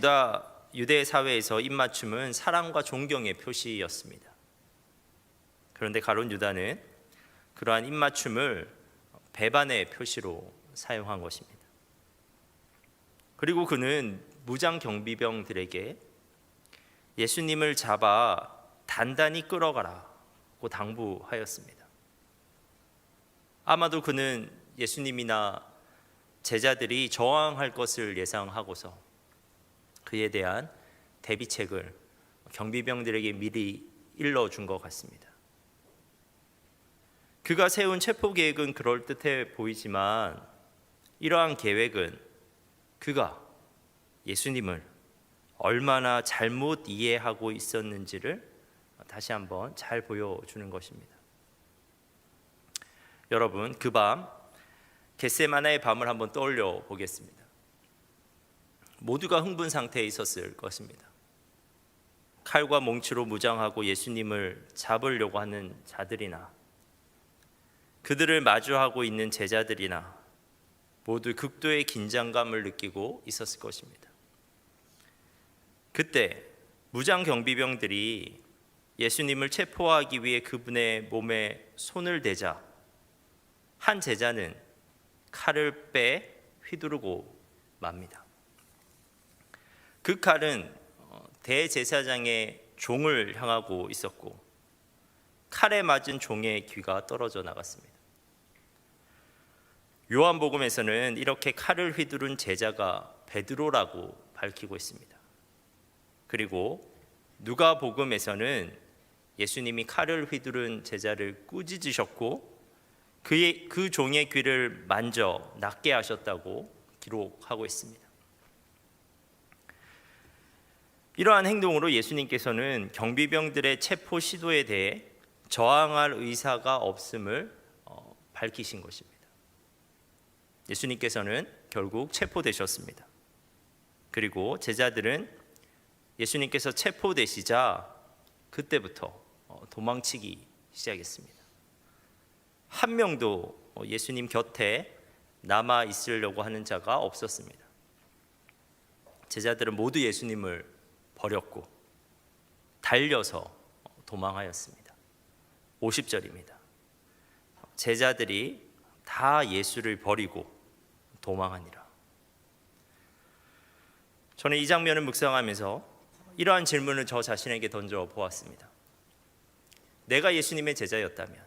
유대 사회에서 입맞춤은 사랑과 존경의 표시였습니다. 그런데 가룟 유다는 그러한 입맞춤을 배반의 표시로 사용한 것입니다. 그리고 그는 무장 경비병들에게 예수님을 잡아 단단히 끌어가라고 당부하였습니다. 아마도 그는 예수님이나 제자들이 저항할 것을 예상하고서 그에 대한 대비책을 경비병들에게 미리 일러준 것 같습니다. 그가 세운 체포 계획은 그럴듯해 보이지만 이러한 계획은 그가 예수님을 얼마나 잘못 이해하고 있었는지를 다시 한번 잘 보여주는 것입니다. 여러분, 그 밤 겟세마네의 밤을 한번 떠올려 보겠습니다. 모두가 흥분 상태에 있었을 것입니다. 칼과 몽치로 무장하고 예수님을 잡으려고 하는 자들이나 그들을 마주하고 있는 제자들이나 모두 극도의 긴장감을 느끼고 있었을 것입니다. 그때 무장 경비병들이 예수님을 체포하기 위해 그분의 몸에 손을 대자 한 제자는 칼을 빼 휘두르고 맙니다. 그 칼은 대제사장의 종을 향하고 있었고 칼에 맞은 종의 귀가 떨어져 나갔습니다. 요한복음에서는 이렇게 칼을 휘두른 제자가 베드로라고 밝히고 있습니다. 그리고 누가복음에서는 예수님이 칼을 휘두른 제자를 꾸짖으셨고 그 종의 귀를 만져 낫게 하셨다고 기록하고 있습니다. 이러한 행동으로 예수님께서는 경비병들의 체포 시도에 대해 저항할 의사가 없음을 밝히신 것입니다. 예수님께서는 결국 체포되셨습니다. 그리고 제자들은 예수님께서 체포되시자 그때부터 도망치기 시작했습니다. 한 명도 예수님 곁에 남아 있으려고 하는 자가 없었습니다. 제자들은 모두 예수님을 버렸고 달려서 도망하였습니다. 50절입니다. 제자들이 다 예수를 버리고 도망하니라. 저는 이 장면을 묵상하면서 이러한 질문을 저 자신에게 던져 보았습니다. 내가 예수님의 제자였다면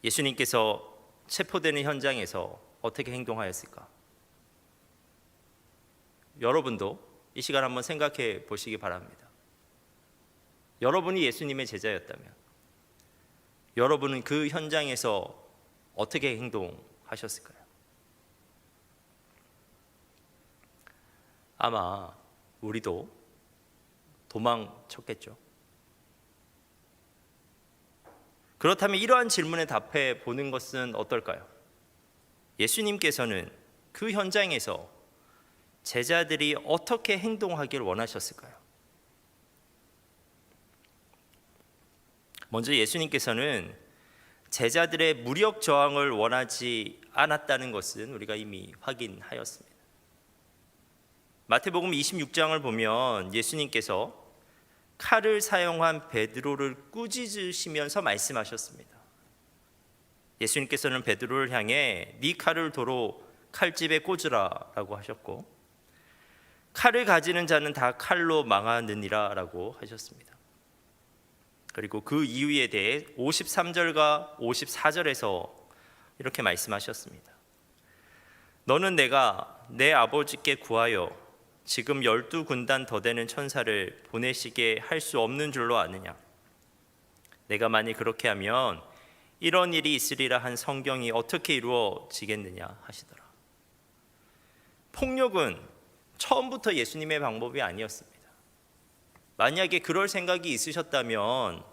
예수님께서 체포되는 현장에서 어떻게 행동하였을까? 여러분도 이 시간 한번 생각해 보시기 바랍니다. 여러분이 예수님의 제자였다면 여러분은 그 현장에서 어떻게 행동하셨을까요? 아마 우리도 도망쳤겠죠. 그렇다면 이러한 질문에 답해 보는 것은 어떨까요? 예수님께서는 그 현장에서 제자들이 어떻게 행동하길 원하셨을까요? 먼저 예수님께서는 제자들의 무력 저항을 원하지 않았다는 것은 우리가 이미 확인하였습니다. 마태복음 26장을 보면 예수님께서 칼을 사용한 베드로를 꾸짖으시면서 말씀하셨습니다. 예수님께서는 베드로를 향해 네 칼을 도로 칼집에 꽂으라라고 하셨고 칼을 가지는 자는 다 칼로 망하느니라라고 하셨습니다. 그리고 그 이유에 대해 53절과 54절에서 이렇게 말씀하셨습니다. 너는 내가 내 아버지께 구하여 지금 12군단 더 되는 천사를 보내시게 할 수 없는 줄로 아느냐? 내가 만일 그렇게 하면 이런 일이 있으리라 한 성경이 어떻게 이루어지겠느냐 하시더라. 폭력은 처음부터 예수님의 방법이 아니었습니다. 만약에 그럴 생각이 있으셨다면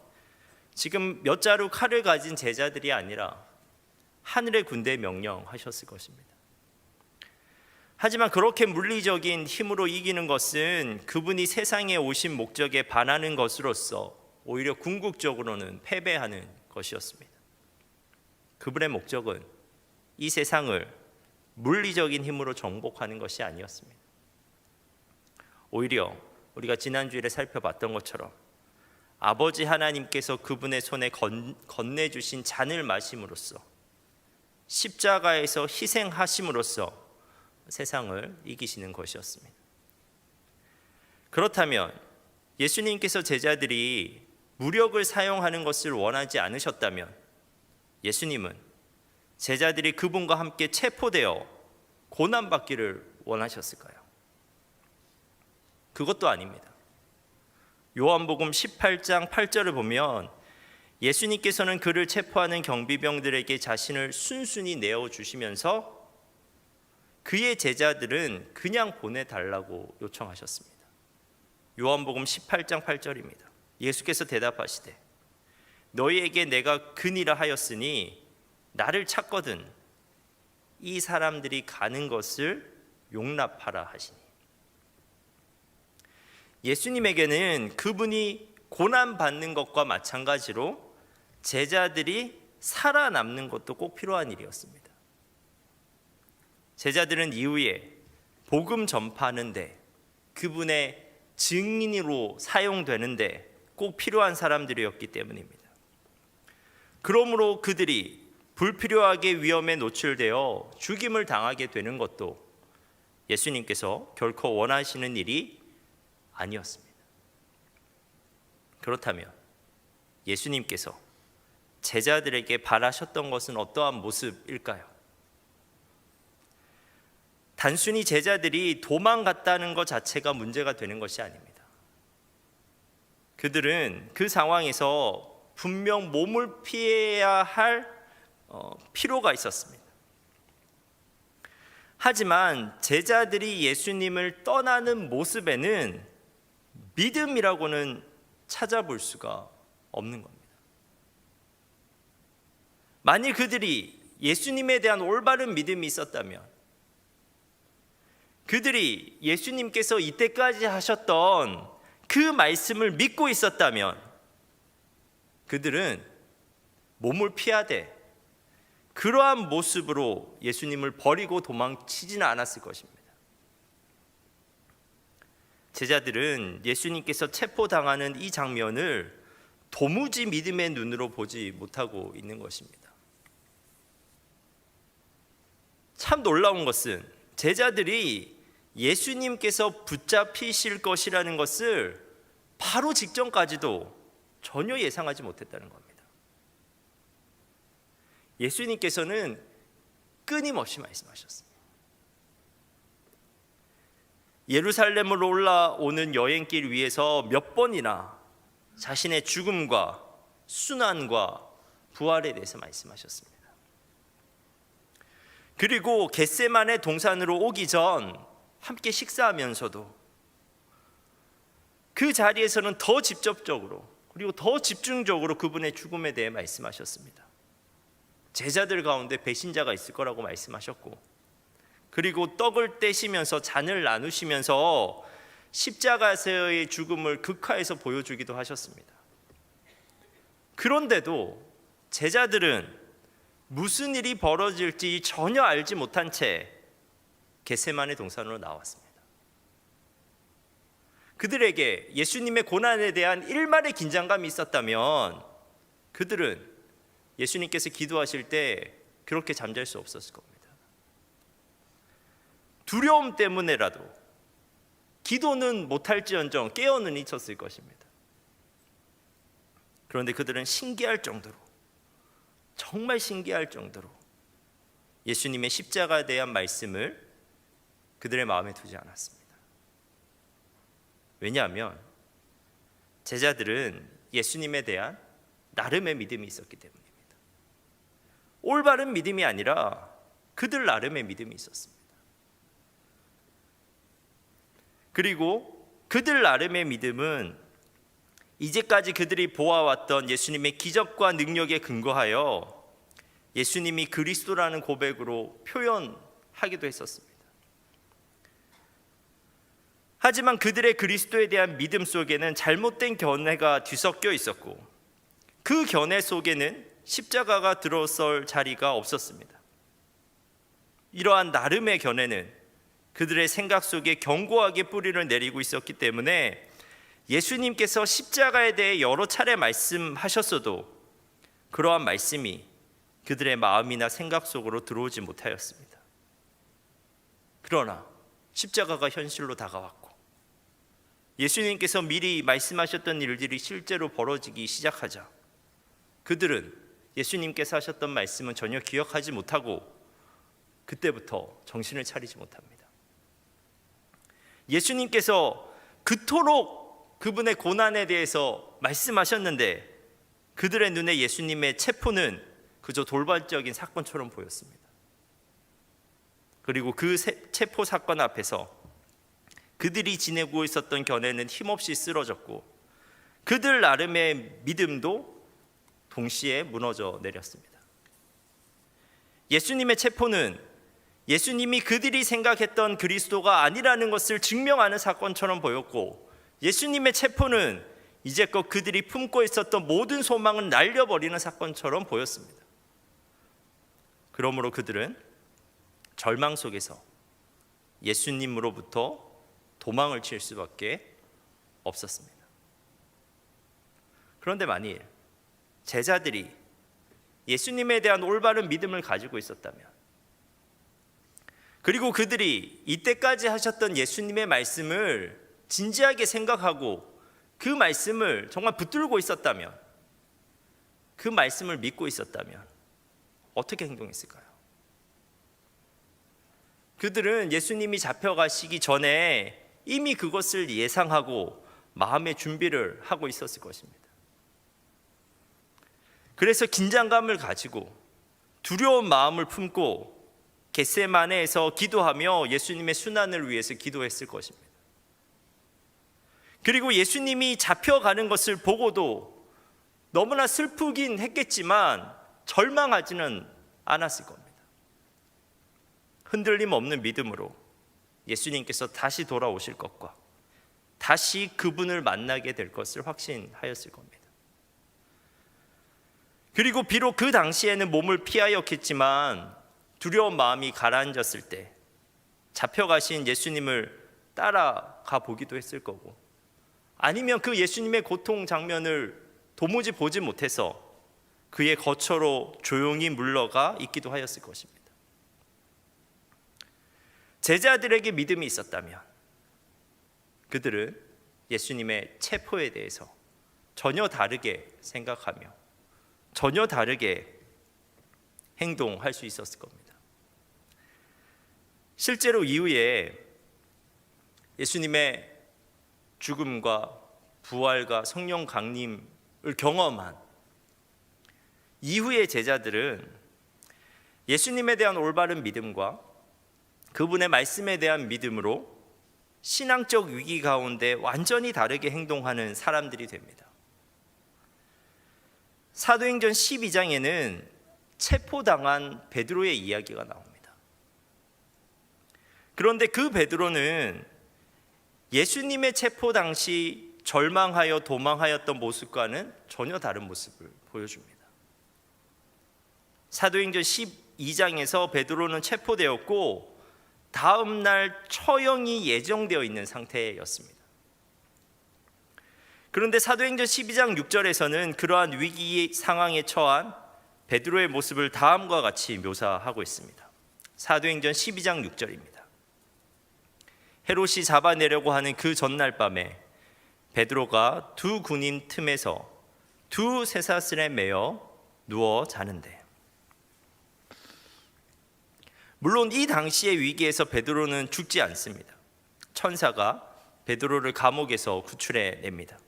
지금 몇 자루 칼을 가진 제자들이 아니라 하늘의 군대에 명령하셨을 것입니다. 하지만 그렇게 물리적인 힘으로 이기는 것은 그분이 세상에 오신 목적에 반하는 것으로서 오히려 궁극적으로는 패배하는 것이었습니다. 그분의 목적은 이 세상을 물리적인 힘으로 정복하는 것이 아니었습니다. 오히려 우리가 지난주일에 살펴봤던 것처럼 아버지 하나님께서 그분의 손에 건네주신 잔을 마심으로써 십자가에서 희생하심으로써 세상을 이기시는 것이었습니다. 그렇다면 예수님께서 제자들이 무력을 사용하는 것을 원하지 않으셨다면 예수님은 제자들이 그분과 함께 체포되어 고난받기를 원하셨을까요? 그것도 아닙니다. 요한복음 18장 8절을 보면 예수님께서는 그를 체포하는 경비병들에게 자신을 순순히 내어주시면서 그의 제자들은 그냥 보내달라고 요청하셨습니다. 요한복음 18장 8절입니다. 예수께서 대답하시되 너희에게 내가 그니라 하였으니 나를 찾거든 이 사람들이 가는 것을 용납하라 하시니. 예수님에게는 그분이 고난받는 것과 마찬가지로 제자들이 살아남는 것도 꼭 필요한 일이었습니다. 제자들은 이후에 복음 전파하는데 그분의 증인으로 사용되는데 꼭 필요한 사람들이었기 때문입니다. 그러므로 그들이 불필요하게 위험에 노출되어 죽임을 당하게 되는 것도 예수님께서 결코 원하시는 일이 아니었습니다. 그렇다면 예수님께서 제자들에게 바라셨던 것은 어떠한 모습일까요? 단순히 제자들이 도망갔다는 것 자체가 문제가 되는 것이 아닙니다. 그들은 그 상황에서 분명 몸을 피해야 할 필요가 있었습니다. 하지만 제자들이 예수님을 떠나는 모습에는 믿음이라고는 찾아볼 수가 없는 겁니다. 만일 그들이 예수님에 대한 올바른 믿음이 있었다면, 그들이 예수님께서 이때까지 하셨던 그 말씀을 믿고 있었다면 그들은 몸을 피하되 그러한 모습으로 예수님을 버리고 도망치지는 않았을 것입니다. 제자들은 예수님께서 체포당하는 이 장면을 도무지 믿음의 눈으로 보지 못하고 있는 것입니다. 참 놀라운 것은 제자들이 예수님께서 붙잡히실 것이라는 것을 바로 직전까지도 전혀 예상하지 못했다는 겁니다. 예수님께서는 끊임없이 말씀하셨습니다. 예루살렘으로 올라오는 여행길 위에서 몇 번이나 자신의 죽음과 순환과 부활에 대해서 말씀하셨습니다. 그리고 겟세마네 동산으로 오기 전 함께 식사하면서도 그 자리에서는 더 직접적으로 그리고 더 집중적으로 그분의 죽음에 대해 말씀하셨습니다. 제자들 가운데 배신자가 있을 거라고 말씀하셨고, 그리고 떡을 떼시면서 잔을 나누시면서 십자가에서의 죽음을 극화해서 보여주기도 하셨습니다. 그런데도 제자들은 무슨 일이 벌어질지 전혀 알지 못한 채 겟세마네 동산으로 나왔습니다. 그들에게 예수님의 고난에 대한 일말의 긴장감이 있었다면 그들은 예수님께서 기도하실 때 그렇게 잠잘 수 없었을 겁니다. 두려움 때문에라도 기도는 못할지언정 깨어는 있었을 것입니다. 그런데 그들은 신기할 정도로, 정말 신기할 정도로 예수님의 십자가에 대한 말씀을 그들의 마음에 두지 않았습니다. 왜냐하면 제자들은 예수님에 대한 나름의 믿음이 있었기 때문입니다. 올바른 믿음이 아니라 그들 나름의 믿음이 있었습니다. 그리고 그들 나름의 믿음은 이제까지 그들이 보아왔던 예수님의 기적과 능력에 근거하여 예수님이 그리스도라는 고백으로 표현하기도 했었습니다. 하지만 그들의 그리스도에 대한 믿음 속에는 잘못된 견해가 뒤섞여 있었고, 그 견해 속에는 십자가가 들어설 자리가 없었습니다. 이러한 나름의 견해는 그들의 생각 속에 견고하게 뿌리를 내리고 있었기 때문에 예수님께서 십자가에 대해 여러 차례 말씀하셨어도 그러한 말씀이 그들의 마음이나 생각 속으로 들어오지 못하였습니다. 그러나 십자가가 현실로 다가왔고, 예수님께서 미리 말씀하셨던 일들이 실제로 벌어지기 시작하자 그들은 예수님께서 하셨던 말씀은 전혀 기억하지 못하고 그때부터 정신을 차리지 못합니다. 예수님께서 그토록 그분의 고난에 대해서 말씀하셨는데 그들의 눈에 예수님의 체포는 그저 돌발적인 사건처럼 보였습니다. 그리고 그 체포 사건 앞에서 그들이 지내고 있었던 견해는 힘없이 쓰러졌고 그들 나름의 믿음도 동시에 무너져 내렸습니다. 예수님의 체포는 예수님이 그들이 생각했던 그리스도가 아니라는 것을 증명하는 사건처럼 보였고, 예수님의 체포는 이제껏 그들이 품고 있었던 모든 소망을 날려버리는 사건처럼 보였습니다. 그러므로 그들은 절망 속에서 예수님으로부터 도망을 칠 수밖에 없었습니다. 그런데 만일 제자들이 예수님에 대한 올바른 믿음을 가지고 있었다면, 그리고 그들이 이때까지 하셨던 예수님의 말씀을 진지하게 생각하고 그 말씀을 정말 붙들고 있었다면, 그 말씀을 믿고 있었다면 어떻게 행동했을까요? 그들은 예수님이 잡혀가시기 전에 이미 그것을 예상하고 마음의 준비를 하고 있었을 것입니다. 그래서 긴장감을 가지고 두려운 마음을 품고 겟세마네에서 기도하며 예수님의 순환을 위해서 기도했을 것입니다. 그리고 예수님이 잡혀가는 것을 보고도 너무나 슬프긴 했겠지만 절망하지는 않았을 겁니다. 흔들림 없는 믿음으로 예수님께서 다시 돌아오실 것과 다시 그분을 만나게 될 것을 확신하였을 겁니다. 그리고 비록 그 당시에는 몸을 피하였겠지만 두려운 마음이 가라앉았을 때 잡혀가신 예수님을 따라가 보기도 했을 거고, 아니면 그 예수님의 고통 장면을 도무지 보지 못해서 그의 거처로 조용히 물러가 있기도 하였을 것입니다. 제자들에게 믿음이 있었다면 그들은 예수님의 체포에 대해서 전혀 다르게 생각하며 전혀 다르게 행동할 수 있었을 겁니다. 실제로 이후에 예수님의 죽음과 부활과 성령 강림을 경험한 이후의 제자들은 예수님에 대한 올바른 믿음과 그분의 말씀에 대한 믿음으로 신앙적 위기 가운데 완전히 다르게 행동하는 사람들이 됩니다. 사도행전 12장에는 체포당한 베드로의 이야기가 나옵니다. 그런데 그 베드로는 예수님의 체포 당시 절망하여 도망하였던 모습과는 전혀 다른 모습을 보여줍니다. 사도행전 12장에서 베드로는 체포되었고 다음 날 처형이 예정되어 있는 상태였습니다. 그런데 사도행전 12장 6절에서는 그러한 위기 상황에 처한 베드로의 모습을 다음과 같이 묘사하고 있습니다. 사도행전 12장 6절입니다. 헤롯이 잡아내려고 하는 그 전날 밤에 베드로가 두 군인 틈에서 두 쇠사슬에 매여 누워 자는데, 물론 이 당시의 위기에서 베드로는 죽지 않습니다. 천사가 베드로를 감옥에서 구출해 냅니다.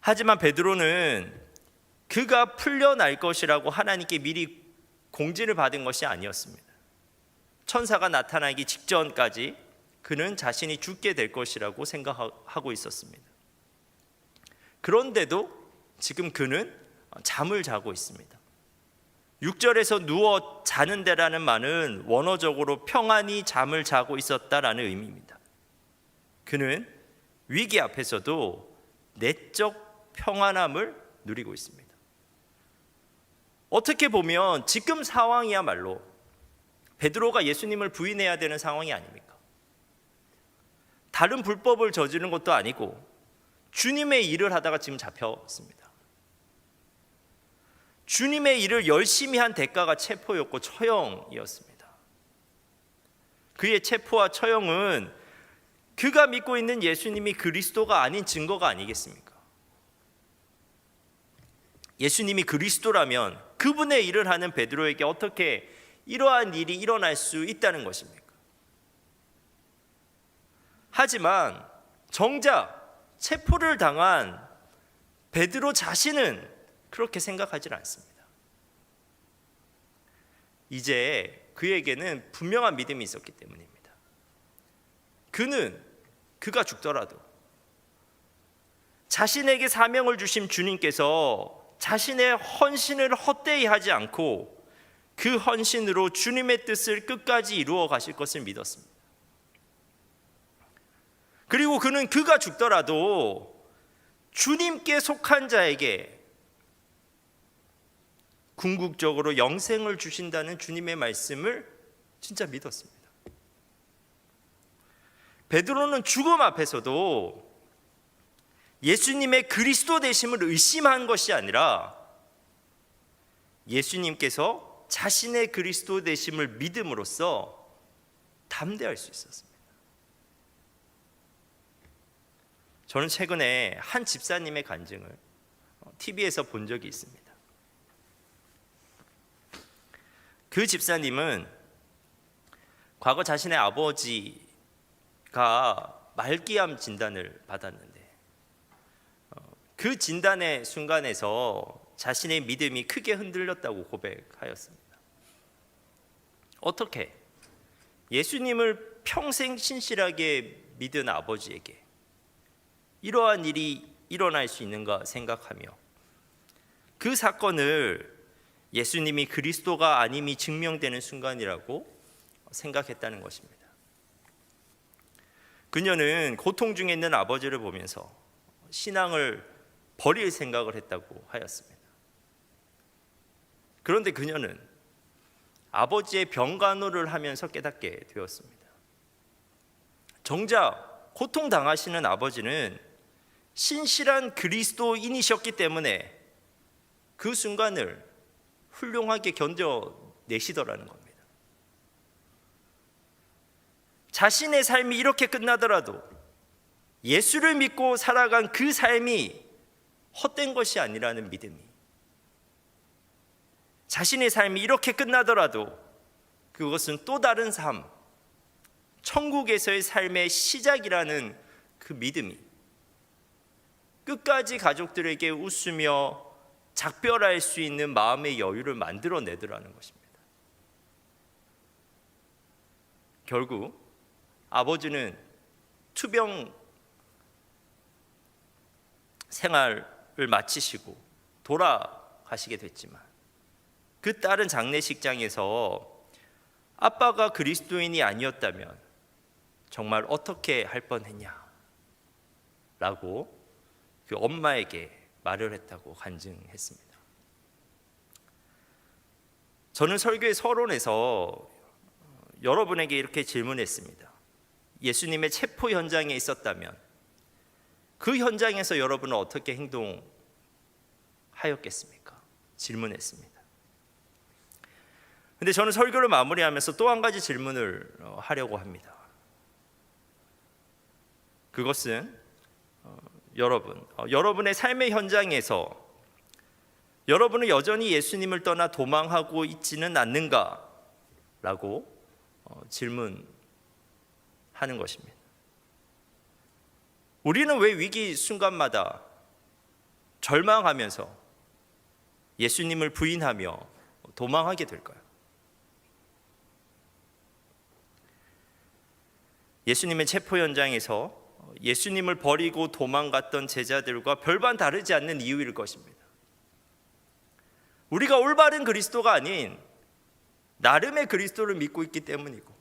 하지만 베드로는 그가 풀려날 것이라고 하나님께 미리 공지를 받은 것이 아니었습니다. 천사가 나타나기 직전까지 그는 자신이 죽게 될 것이라고 생각하고 있었습니다. 그런데도 지금 그는 잠을 자고 있습니다. 6절에서 누워 자는 데라는 말은 원어적으로 평안히 잠을 자고 있었다라는 의미입니다. 그는 위기 앞에서도 내적 평안함을 누리고 있습니다. 어떻게 보면 지금 상황이야말로 베드로가 예수님을 부인해야 되는 상황이 아닙니까? 다른 불법을 저지른 것도 아니고 주님의 일을 하다가 지금 잡혔습니다. 주님의 일을 열심히 한 대가가 체포였고 처형이었습니다. 그의 체포와 처형은 그가 믿고 있는 예수님이 그리스도가 아닌 증거가 아니겠습니까? 예수님이 그리스도라면 그분의 일을 하는 베드로에게 어떻게 이러한 일이 일어날 수 있다는 것입니까? 하지만 정작 체포를 당한 베드로 자신은 그렇게 생각하지 않습니다. 이제 그에게는 분명한 믿음이 있었기 때문입니다. 그가 죽더라도 자신에게 사명을 주신 주님께서 자신의 헌신을 헛되이 하지 않고 그 헌신으로 주님의 뜻을 끝까지 이루어 가실 것을 믿었습니다. 그리고 그가 죽더라도 주님께 속한 자에게 궁극적으로 영생을 주신다는 주님의 말씀을 진짜 믿었습니다. 베드로는 죽음 앞에서도 예수님의 그리스도 되심을 의심한 것이 아니라 예수님께서 자신의 그리스도 되심을 믿음으로써 담대할 수 있었습니다. 저는 최근에 한 집사님의 간증을 TV에서 본 적이 있습니다. 그 집사님은 과거 자신의 아버지가 말기암 진단을 받았는데 그 진단의 순간에서 자신의 믿음이 크게 흔들렸다고 고백하였습니다. 어떻게 예수님을 평생 신실하게 믿은 아버지에게 이러한 일이 일어날 수 있는가 생각하며 그 사건을 예수님이 그리스도가 아님이 증명되는 순간이라고 생각했다는 것입니다. 그녀는 고통 중에 있는 아버지를 보면서 신앙을 버릴 생각을 했다고 하였습니다. 그런데 그녀는 아버지의 병간호를 하면서 깨닫게 되었습니다. 정작 고통당하시는 아버지는 신실한 그리스도인이셨기 때문에 그 순간을 훌륭하게 견뎌내시더라는 겁니다. 자신의 삶이 이렇게 끝나더라도 예수를 믿고 살아간 그 삶이 헛된 것이 아니라는 믿음이, 자신의 삶이 이렇게 끝나더라도 그것은 또 다른 삶, 천국에서의 삶의 시작이라는 그 믿음이 끝까지 가족들에게 웃으며 작별할 수 있는 마음의 여유를 만들어내더라는 것입니다. 결국 아버지는 투병 생활을 마치시고 돌아가시게 됐지만 그 딸은 장례식장에서 아빠가 그리스도인이 아니었다면 정말 어떻게 할 뻔했냐 라고 그 엄마에게 말을 했다고 간증했습니다. 저는 설교의 서론에서 여러분에게 이렇게 질문했습니다. 예수님의 체포 현장에 있었다면 그 현장에서 여러분은 어떻게 행동하였겠습니까? 질문했습니다. 근데 저는 설교를 마무리하면서 또 한 가지 질문을 하려고 합니다. 그것은 여러분의 삶의 현장에서 여러분은 여전히 예수님을 떠나 도망하고 있지는 않는가? 라고 질문하는 것입니다. 우리는 왜 위기 순간마다 절망하면서 예수님을 부인하며 도망하게 될까요? 예수님의 체포 현장에서 예수님을 버리고 도망갔던 제자들과 별반 다르지 않는 이유일 것입니다. 우리가 올바른 그리스도가 아닌 나름의 그리스도를 믿고 있기 때문이고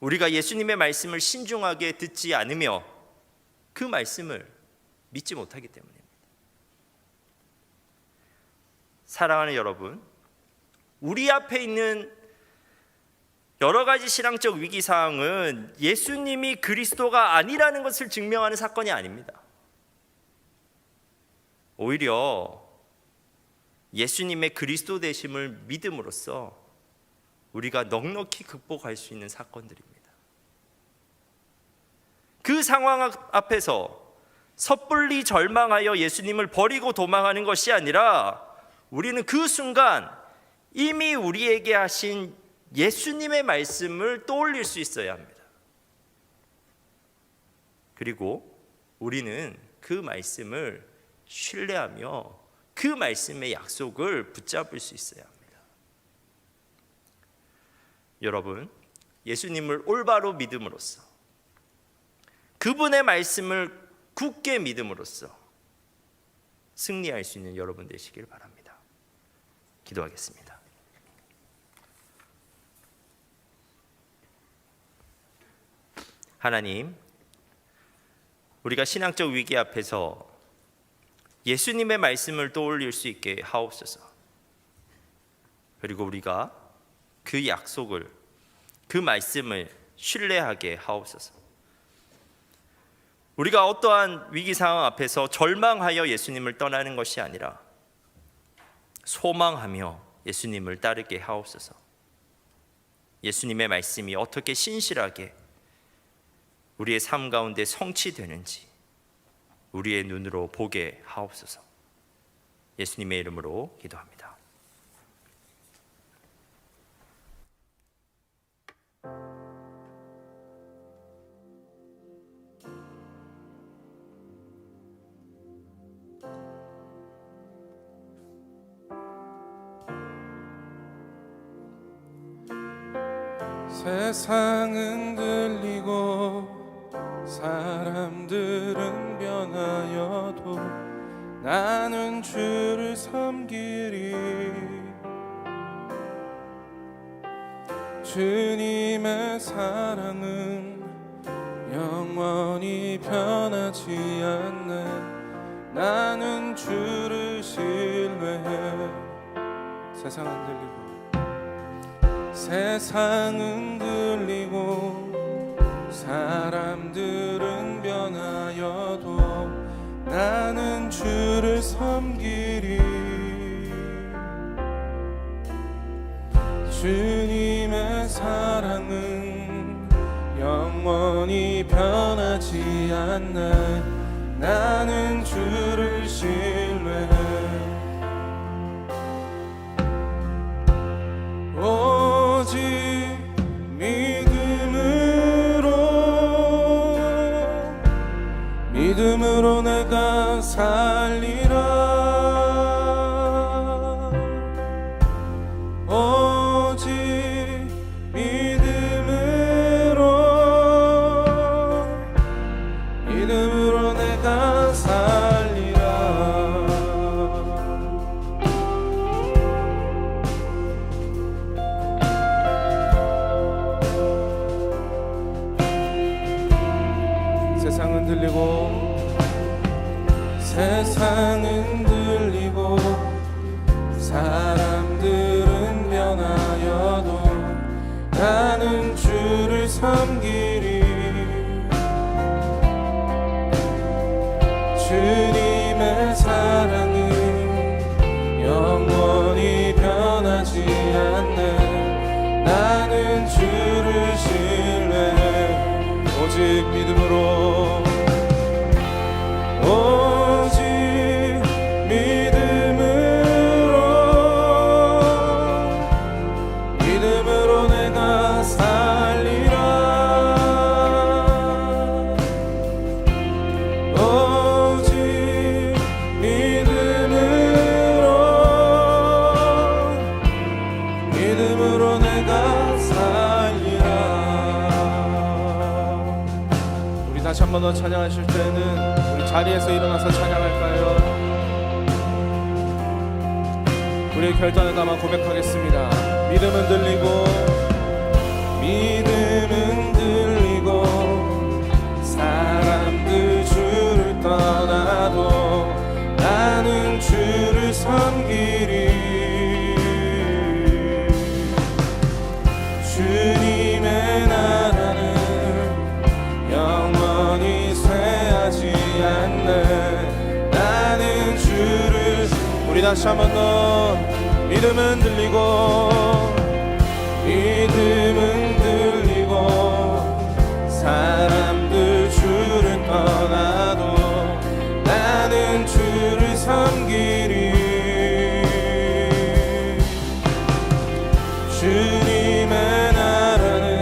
우리가 예수님의 말씀을 신중하게 듣지 않으며 그 말씀을 믿지 못하기 때문입니다. 사랑하는 여러분, 우리 앞에 있는 여러 가지 신앙적 위기 사항은 예수님이 그리스도가 아니라는 것을 증명하는 사건이 아닙니다. 오히려 예수님의 그리스도 되심을 믿음으로써 우리가 넉넉히 극복할 수 있는 사건들입니다. 그 상황 앞에서 섣불리 절망하여 예수님을 버리고 도망하는 것이 아니라 우리는 그 순간 이미 우리에게 하신 예수님의 말씀을 떠올릴 수 있어야 합니다. 그리고 우리는 그 말씀을 신뢰하며 그 말씀의 약속을 붙잡을 수 있어야 합니다. 여러분, 예수님을 올바로 믿음으로써, 그분의 말씀을 굳게 믿음으로써 승리할 수 있는 여러분 되시길 바랍니다. 기도하겠습니다. 하나님, 우리가 신앙적 위기 앞에서 예수님의 말씀을 떠올릴 수 있게 하옵소서. 그리고 우리가 그 약속을, 그 말씀을 신뢰하게 하옵소서. 우리가 어떠한 위기 상황 앞에서 절망하여 예수님을 떠나는 것이 아니라 소망하며 예수님을 따르게 하옵소서. 예수님의 말씀이 어떻게 신실하게 우리의 삶 가운데 성취되는지 우리의 눈으로 보게 하옵소서. 예수님의 이름으로 기도합니다. 세상은 들리고 사람들은 변하여도 나는 주를 섬기리. 주님의 사랑은 영원히 변하지 않네. 나는 주를 신뢰해. 세상은 들리고 세상은 들리고 사람들은 변하여도 나는 주를 섬기리. 주님의 사랑은 영원히 변하지 않네. 나는 주를 신뢰해. 오직 믿음으로 내가 살리라. 오직 믿음으로 내가 살리라. 세상은 들리고 사람들은 변하여도 나는 주를 섬기리. 주님의 사랑은 영원히 변하지 않네. 나는 주를 신뢰해. 오직 믿음으로 내가 살리라. 오직 믿음으로 내가 살리라. 우리 다시 한 번 더 찬양하실 때는 우리 자리에서 일어나서 찬양할까요? 우리의 결단을 담아 고백하겠습니다. 믿음은 들리고 믿음은 주를 섬기리. 주님의 나라는 영원히 쇠하지 않네. 나는 주를. 우리 다시 한 번 더. 믿음은 들리고 믿음은 들리고 사람들 주를 떠나도 나는 주를 섬기리. 주님의 나라는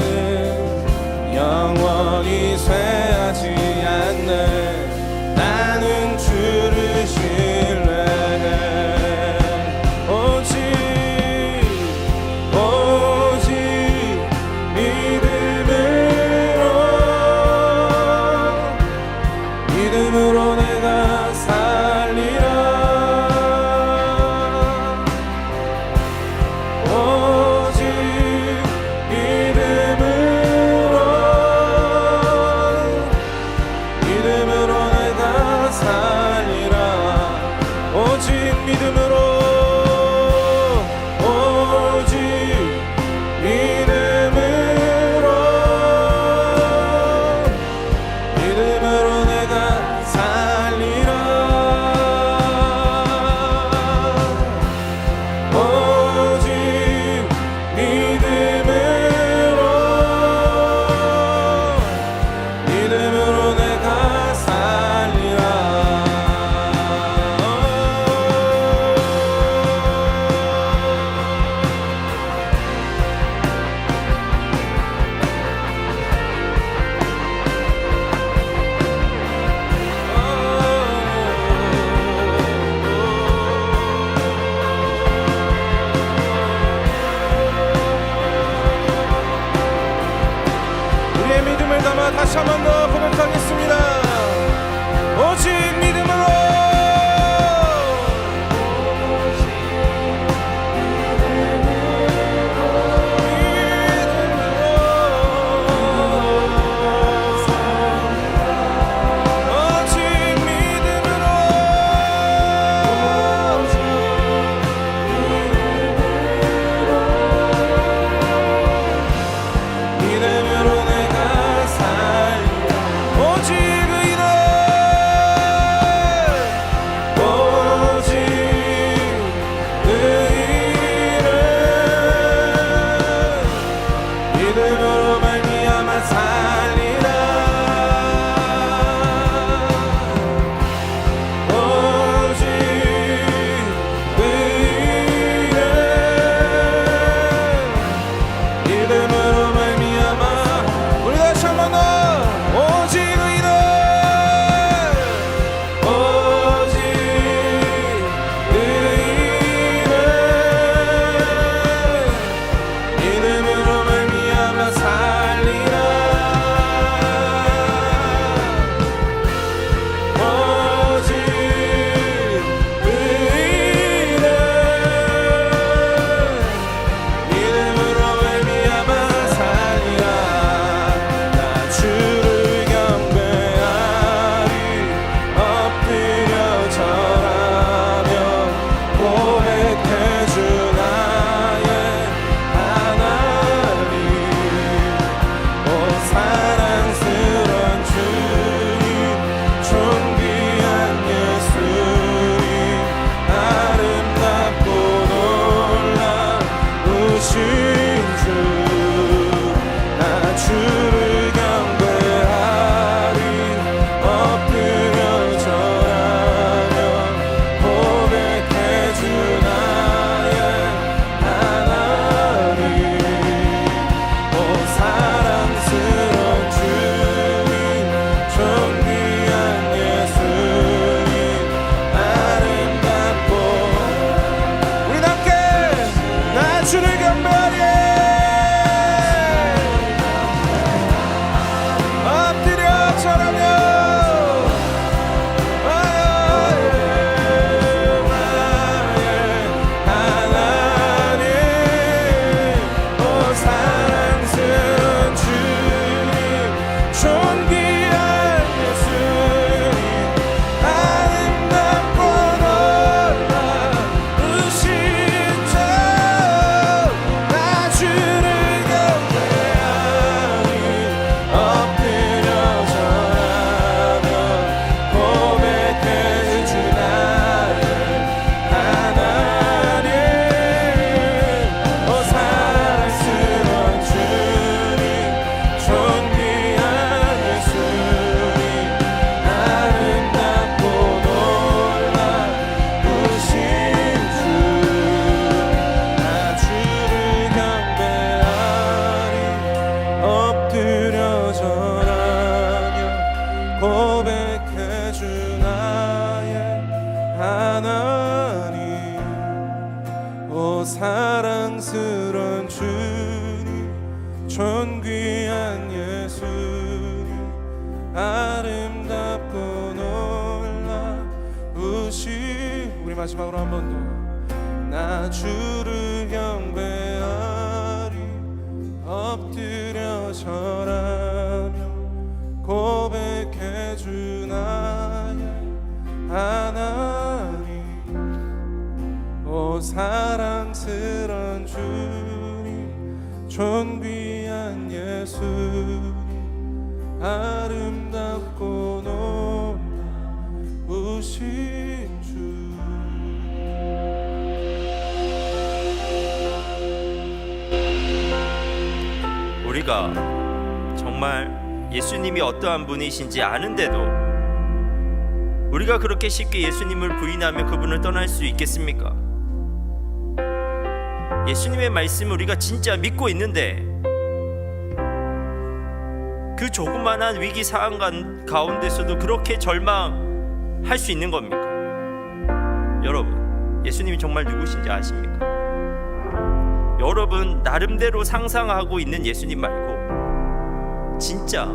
영원히 쇠하지 않네. 나는 주를 신뢰해. 오직 믿음으로 내가 살리라. 오직 믿음으로 내가 살리라. 오직 믿음으로 내가 살리라. 오직 믿음으로 내가 살리라. 우리의 믿음을 담아 다시 한 번 더 고백하겠습니다. 오직 믿음으로. 믿음으로 내가 살리라. 오직 오 사랑스런 주님, 존귀한 예수님, 아름답고 놀라우신, 우리 마지막으로 한 번 더. 나 주를 경배하리, 엎드려 절하며 고백해 주 나의 하나님. 오 사랑스런 주님, 존귀한 예수님, 아름답고 놀라우신 주. 우리가 정말 예수님이 어떠한 분이신지 아는데도 우리가 그렇게 쉽게 예수님을 부인하며 그분을 떠날 수 있겠습니까? 예수님의 말씀을 우리가 진짜 믿고 있는데 그 조그만한 위기 상황 가운데서도 그렇게 절망할 수 있는 겁니까? 여러분, 예수님이 정말 누구신지 아십니까? 여러분 나름대로 상상하고 있는 예수님 말고 진짜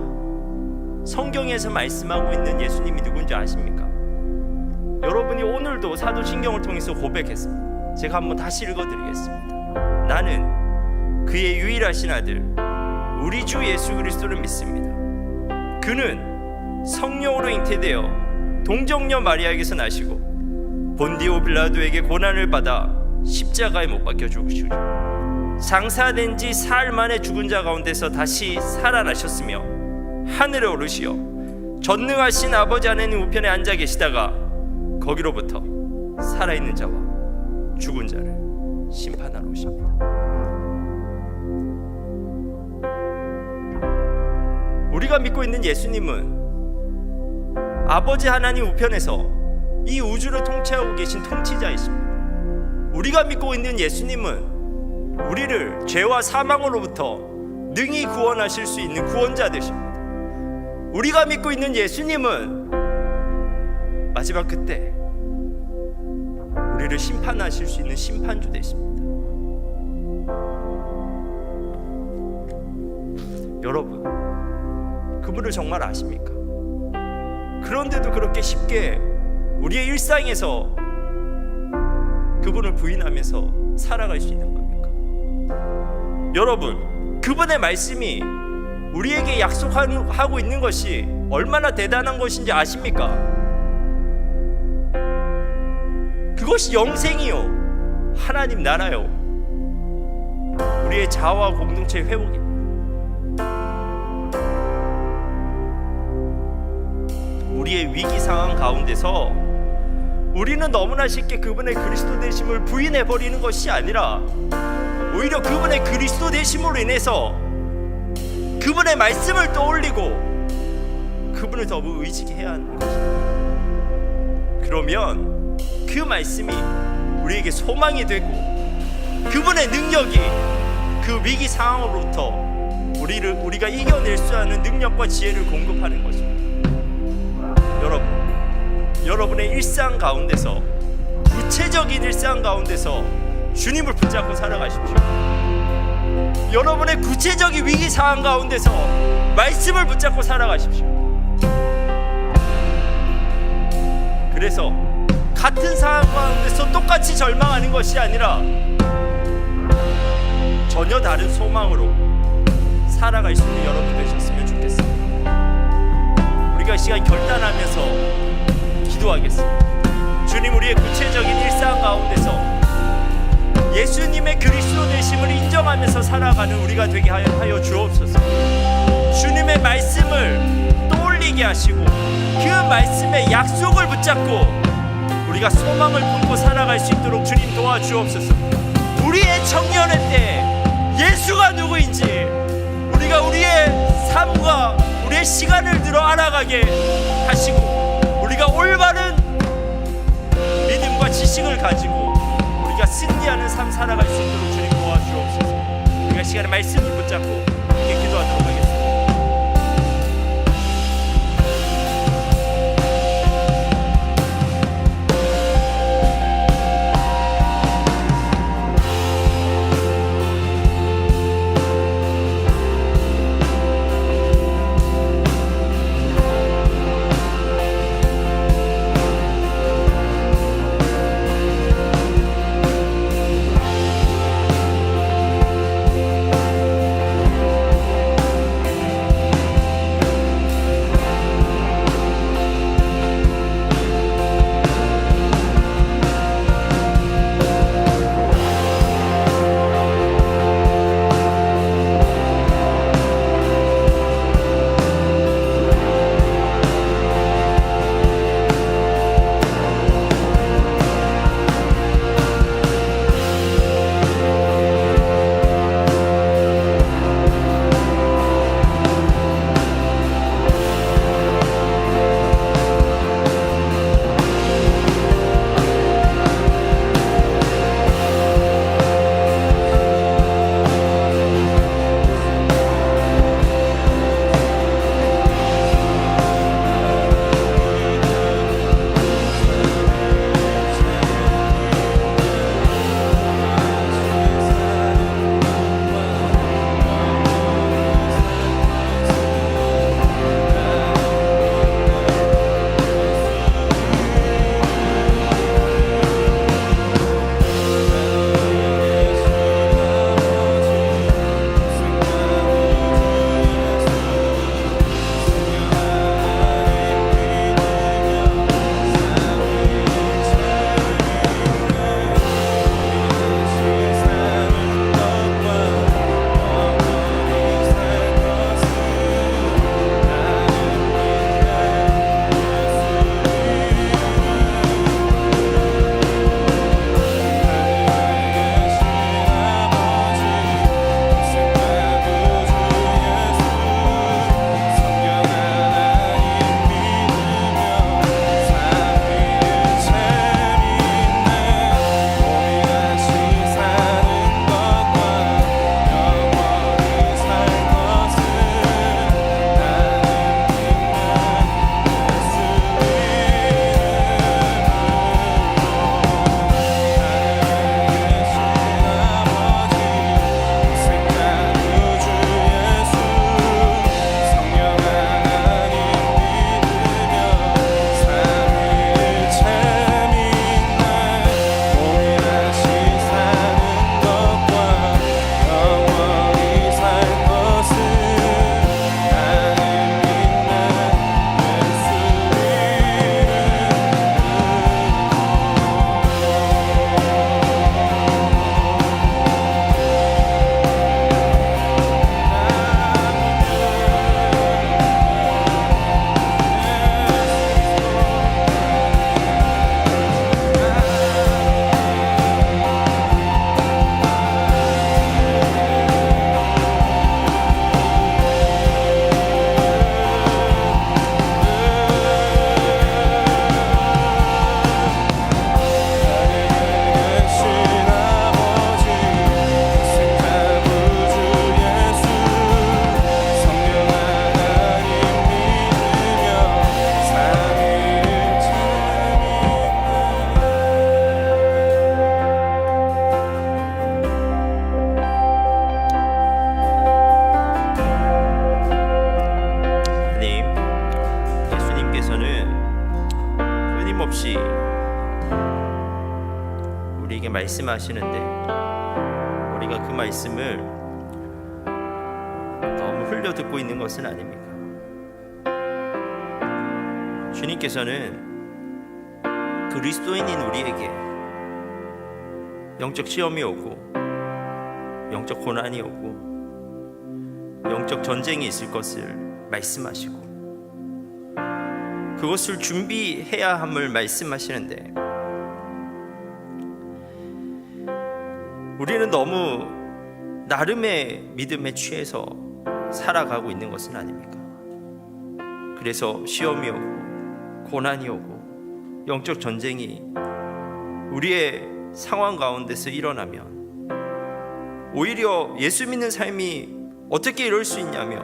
성경에서 말씀하고 있는 예수님이 누군지 아십니까? 여러분이 오늘도 사도신경을 통해서 고백했습니다. 제가 한번 다시 읽어드리겠습니다. 나는 그의 유일하신 아들 우리 주 예수 그리스도를 믿습니다. 그는 성령으로 잉태되어 동정녀 마리아에게서 나시고 본디오 빌라도에게 고난을 받아 십자가에 못 박혀 죽으시고 장사된 지 사흘 만에 죽은 자 가운데서 다시 살아나셨으며 하늘에 오르시어 전능하신 아버지 하나님 우편에 앉아 계시다가 거기로부터 살아있는 자와 죽은 자를 심판하러 오십니다. 우리가 믿고 있는 예수님은 아버지 하나님 우편에서 이 우주를 통치하고 계신 통치자이십니다. 우리가 믿고 있는 예수님은 우리를 죄와 사망으로부터 능히 구원하실 수 있는 구원자 되십니다. 우리가 믿고 있는 예수님은 마지막 그때 우리를 심판하실 수 있는 심판주 되십니다. 여러분, 그분을 정말 아십니까? 그런데도 그렇게 쉽게 우리의 일상에서 그분을 부인하면서 살아갈 수 있는 겁니까? 여러분, 그분의 말씀이 우리에게 약속하고 있는 것이 얼마나 대단한 것인지 아십니까? 그것이 영생이요, 하나님 나라요, 우리의 자아와 공동체 회복입니다. 우리의 위기 상황 가운데서 우리는 너무나 쉽게 그분의 그리스도 되심을 부인해버리는 것이 아니라 오히려 그분의 그리스도 되심으로 인해서 그분의 말씀을 떠올리고 그분을 더욱 의지케 해야 하는 것입니다. 그러면 그 말씀이 우리에게 소망이 되고 그분의 능력이 그 위기 상황으로부터 우리가 이겨낼 수 있는 능력과 지혜를 공급하는 것입니다. 여러분의 일상 가운데서, 구체적인 일상 가운데서 주님을 붙잡고 살아가십시오. 여러분의 구체적인 위기 상황 가운데서 말씀을 붙잡고 살아가십시오. 그래서 같은 상황 가운데서 똑같이 절망하는 것이 아니라 전혀 다른 소망으로 살아갈 수 있는 여러분 되셨으면 좋겠습니다. 우리가 이 시간 결단하면서 기도하겠습니다. 주님, 우리의 구체적인 일상 가운데서 예수님의 그리스도 되심을 인정하면서 살아가는 우리가 되게 하여 주옵소서. 주님의 말씀을 떠올리게 하시고 그 말씀의 약속을 붙잡고 우리가 소망을 품고 살아갈 수 있도록 주님 도와주옵소서. 우리의 청년의 때 예수가 누구인지 우리가 우리의 삶과 우리의 시간을 들어 알아가게 하시고 우리가 올바른 믿음과 지식을 가지고 우리가 승리하는 삶 살아갈 수 있도록 주님 도와주옵소서. 우리가 시간에 말씀을 붙잡고 함께 기도하도록 하겠습니다. 우리에게 말씀하시는데 우리가 그 말씀을 너무 흘려 듣고 있는 것은 아닙니까? 주님께서는 그리스도인인 우리에게 영적 시험이 오고 영적 고난이 오고 영적 전쟁이 있을 것을 말씀하시고 그것을 준비해야 함을 말씀하시는데 우리는 너무 나름의 믿음에 취해서 살아가고 있는 것은 아닙니까? 그래서 시험이 오고 고난이 오고 영적 전쟁이 우리의 상황 가운데서 일어나면 오히려 예수 믿는 삶이 어떻게 이럴 수 있냐며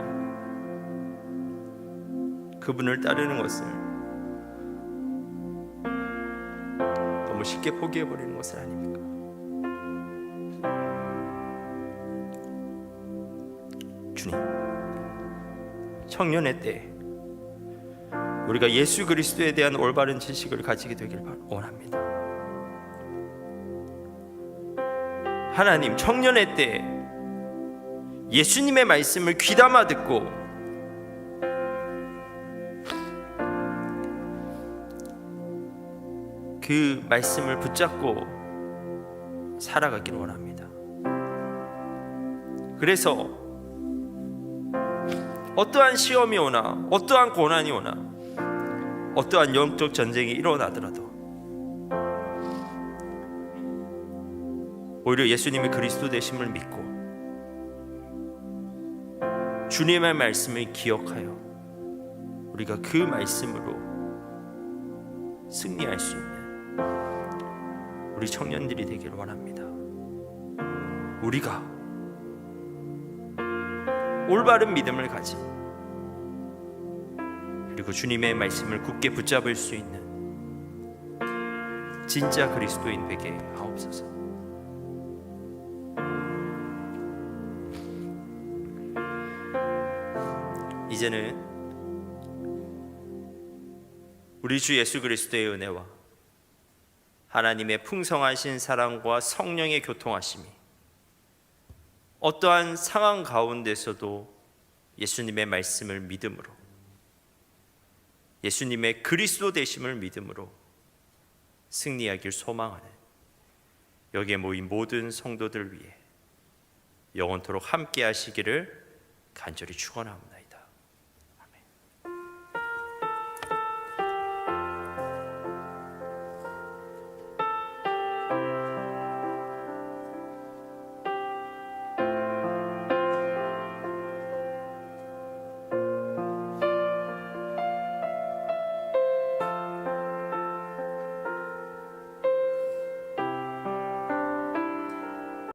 그분을 따르는 것을 너무 쉽게 포기해버리는 것은 아닙니까? 주님, 청년의 때 우리가 예수 그리스도에 대한 올바른 지식을 가지게 되길 원합니다. 하나님, 청년의 때 예수님의 말씀을 귀담아 듣고 그 말씀을 붙잡고 살아가길 원합니다. 그래서 어떠한 시험이 오나 어떠한 고난이 오나 어떠한 영적 전쟁이 일어나더라도 오히려 예수님의 그리스도 되심을 믿고 주님의 말씀을 기억하여 우리가 그 말씀으로 승리할 수 있는 우리 청년들이 되길 원합니다. 우리가 올바른 믿음을 가진 그리고 주님의 말씀을 굳게 붙잡을 수 있는 진짜 그리스도인 되게 하옵소서. 이제는 우리 주 예수 그리스도의 은혜와 하나님의 풍성하신 사랑과 성령의 교통하심이 어떠한 상황 가운데서도 예수님의 말씀을 믿음으로 예수님의 그리스도 되심을 믿음으로 승리하길 소망하는 여기에 모인 모든 성도들 위해 영원토록 함께 하시기를 간절히 축원합니다.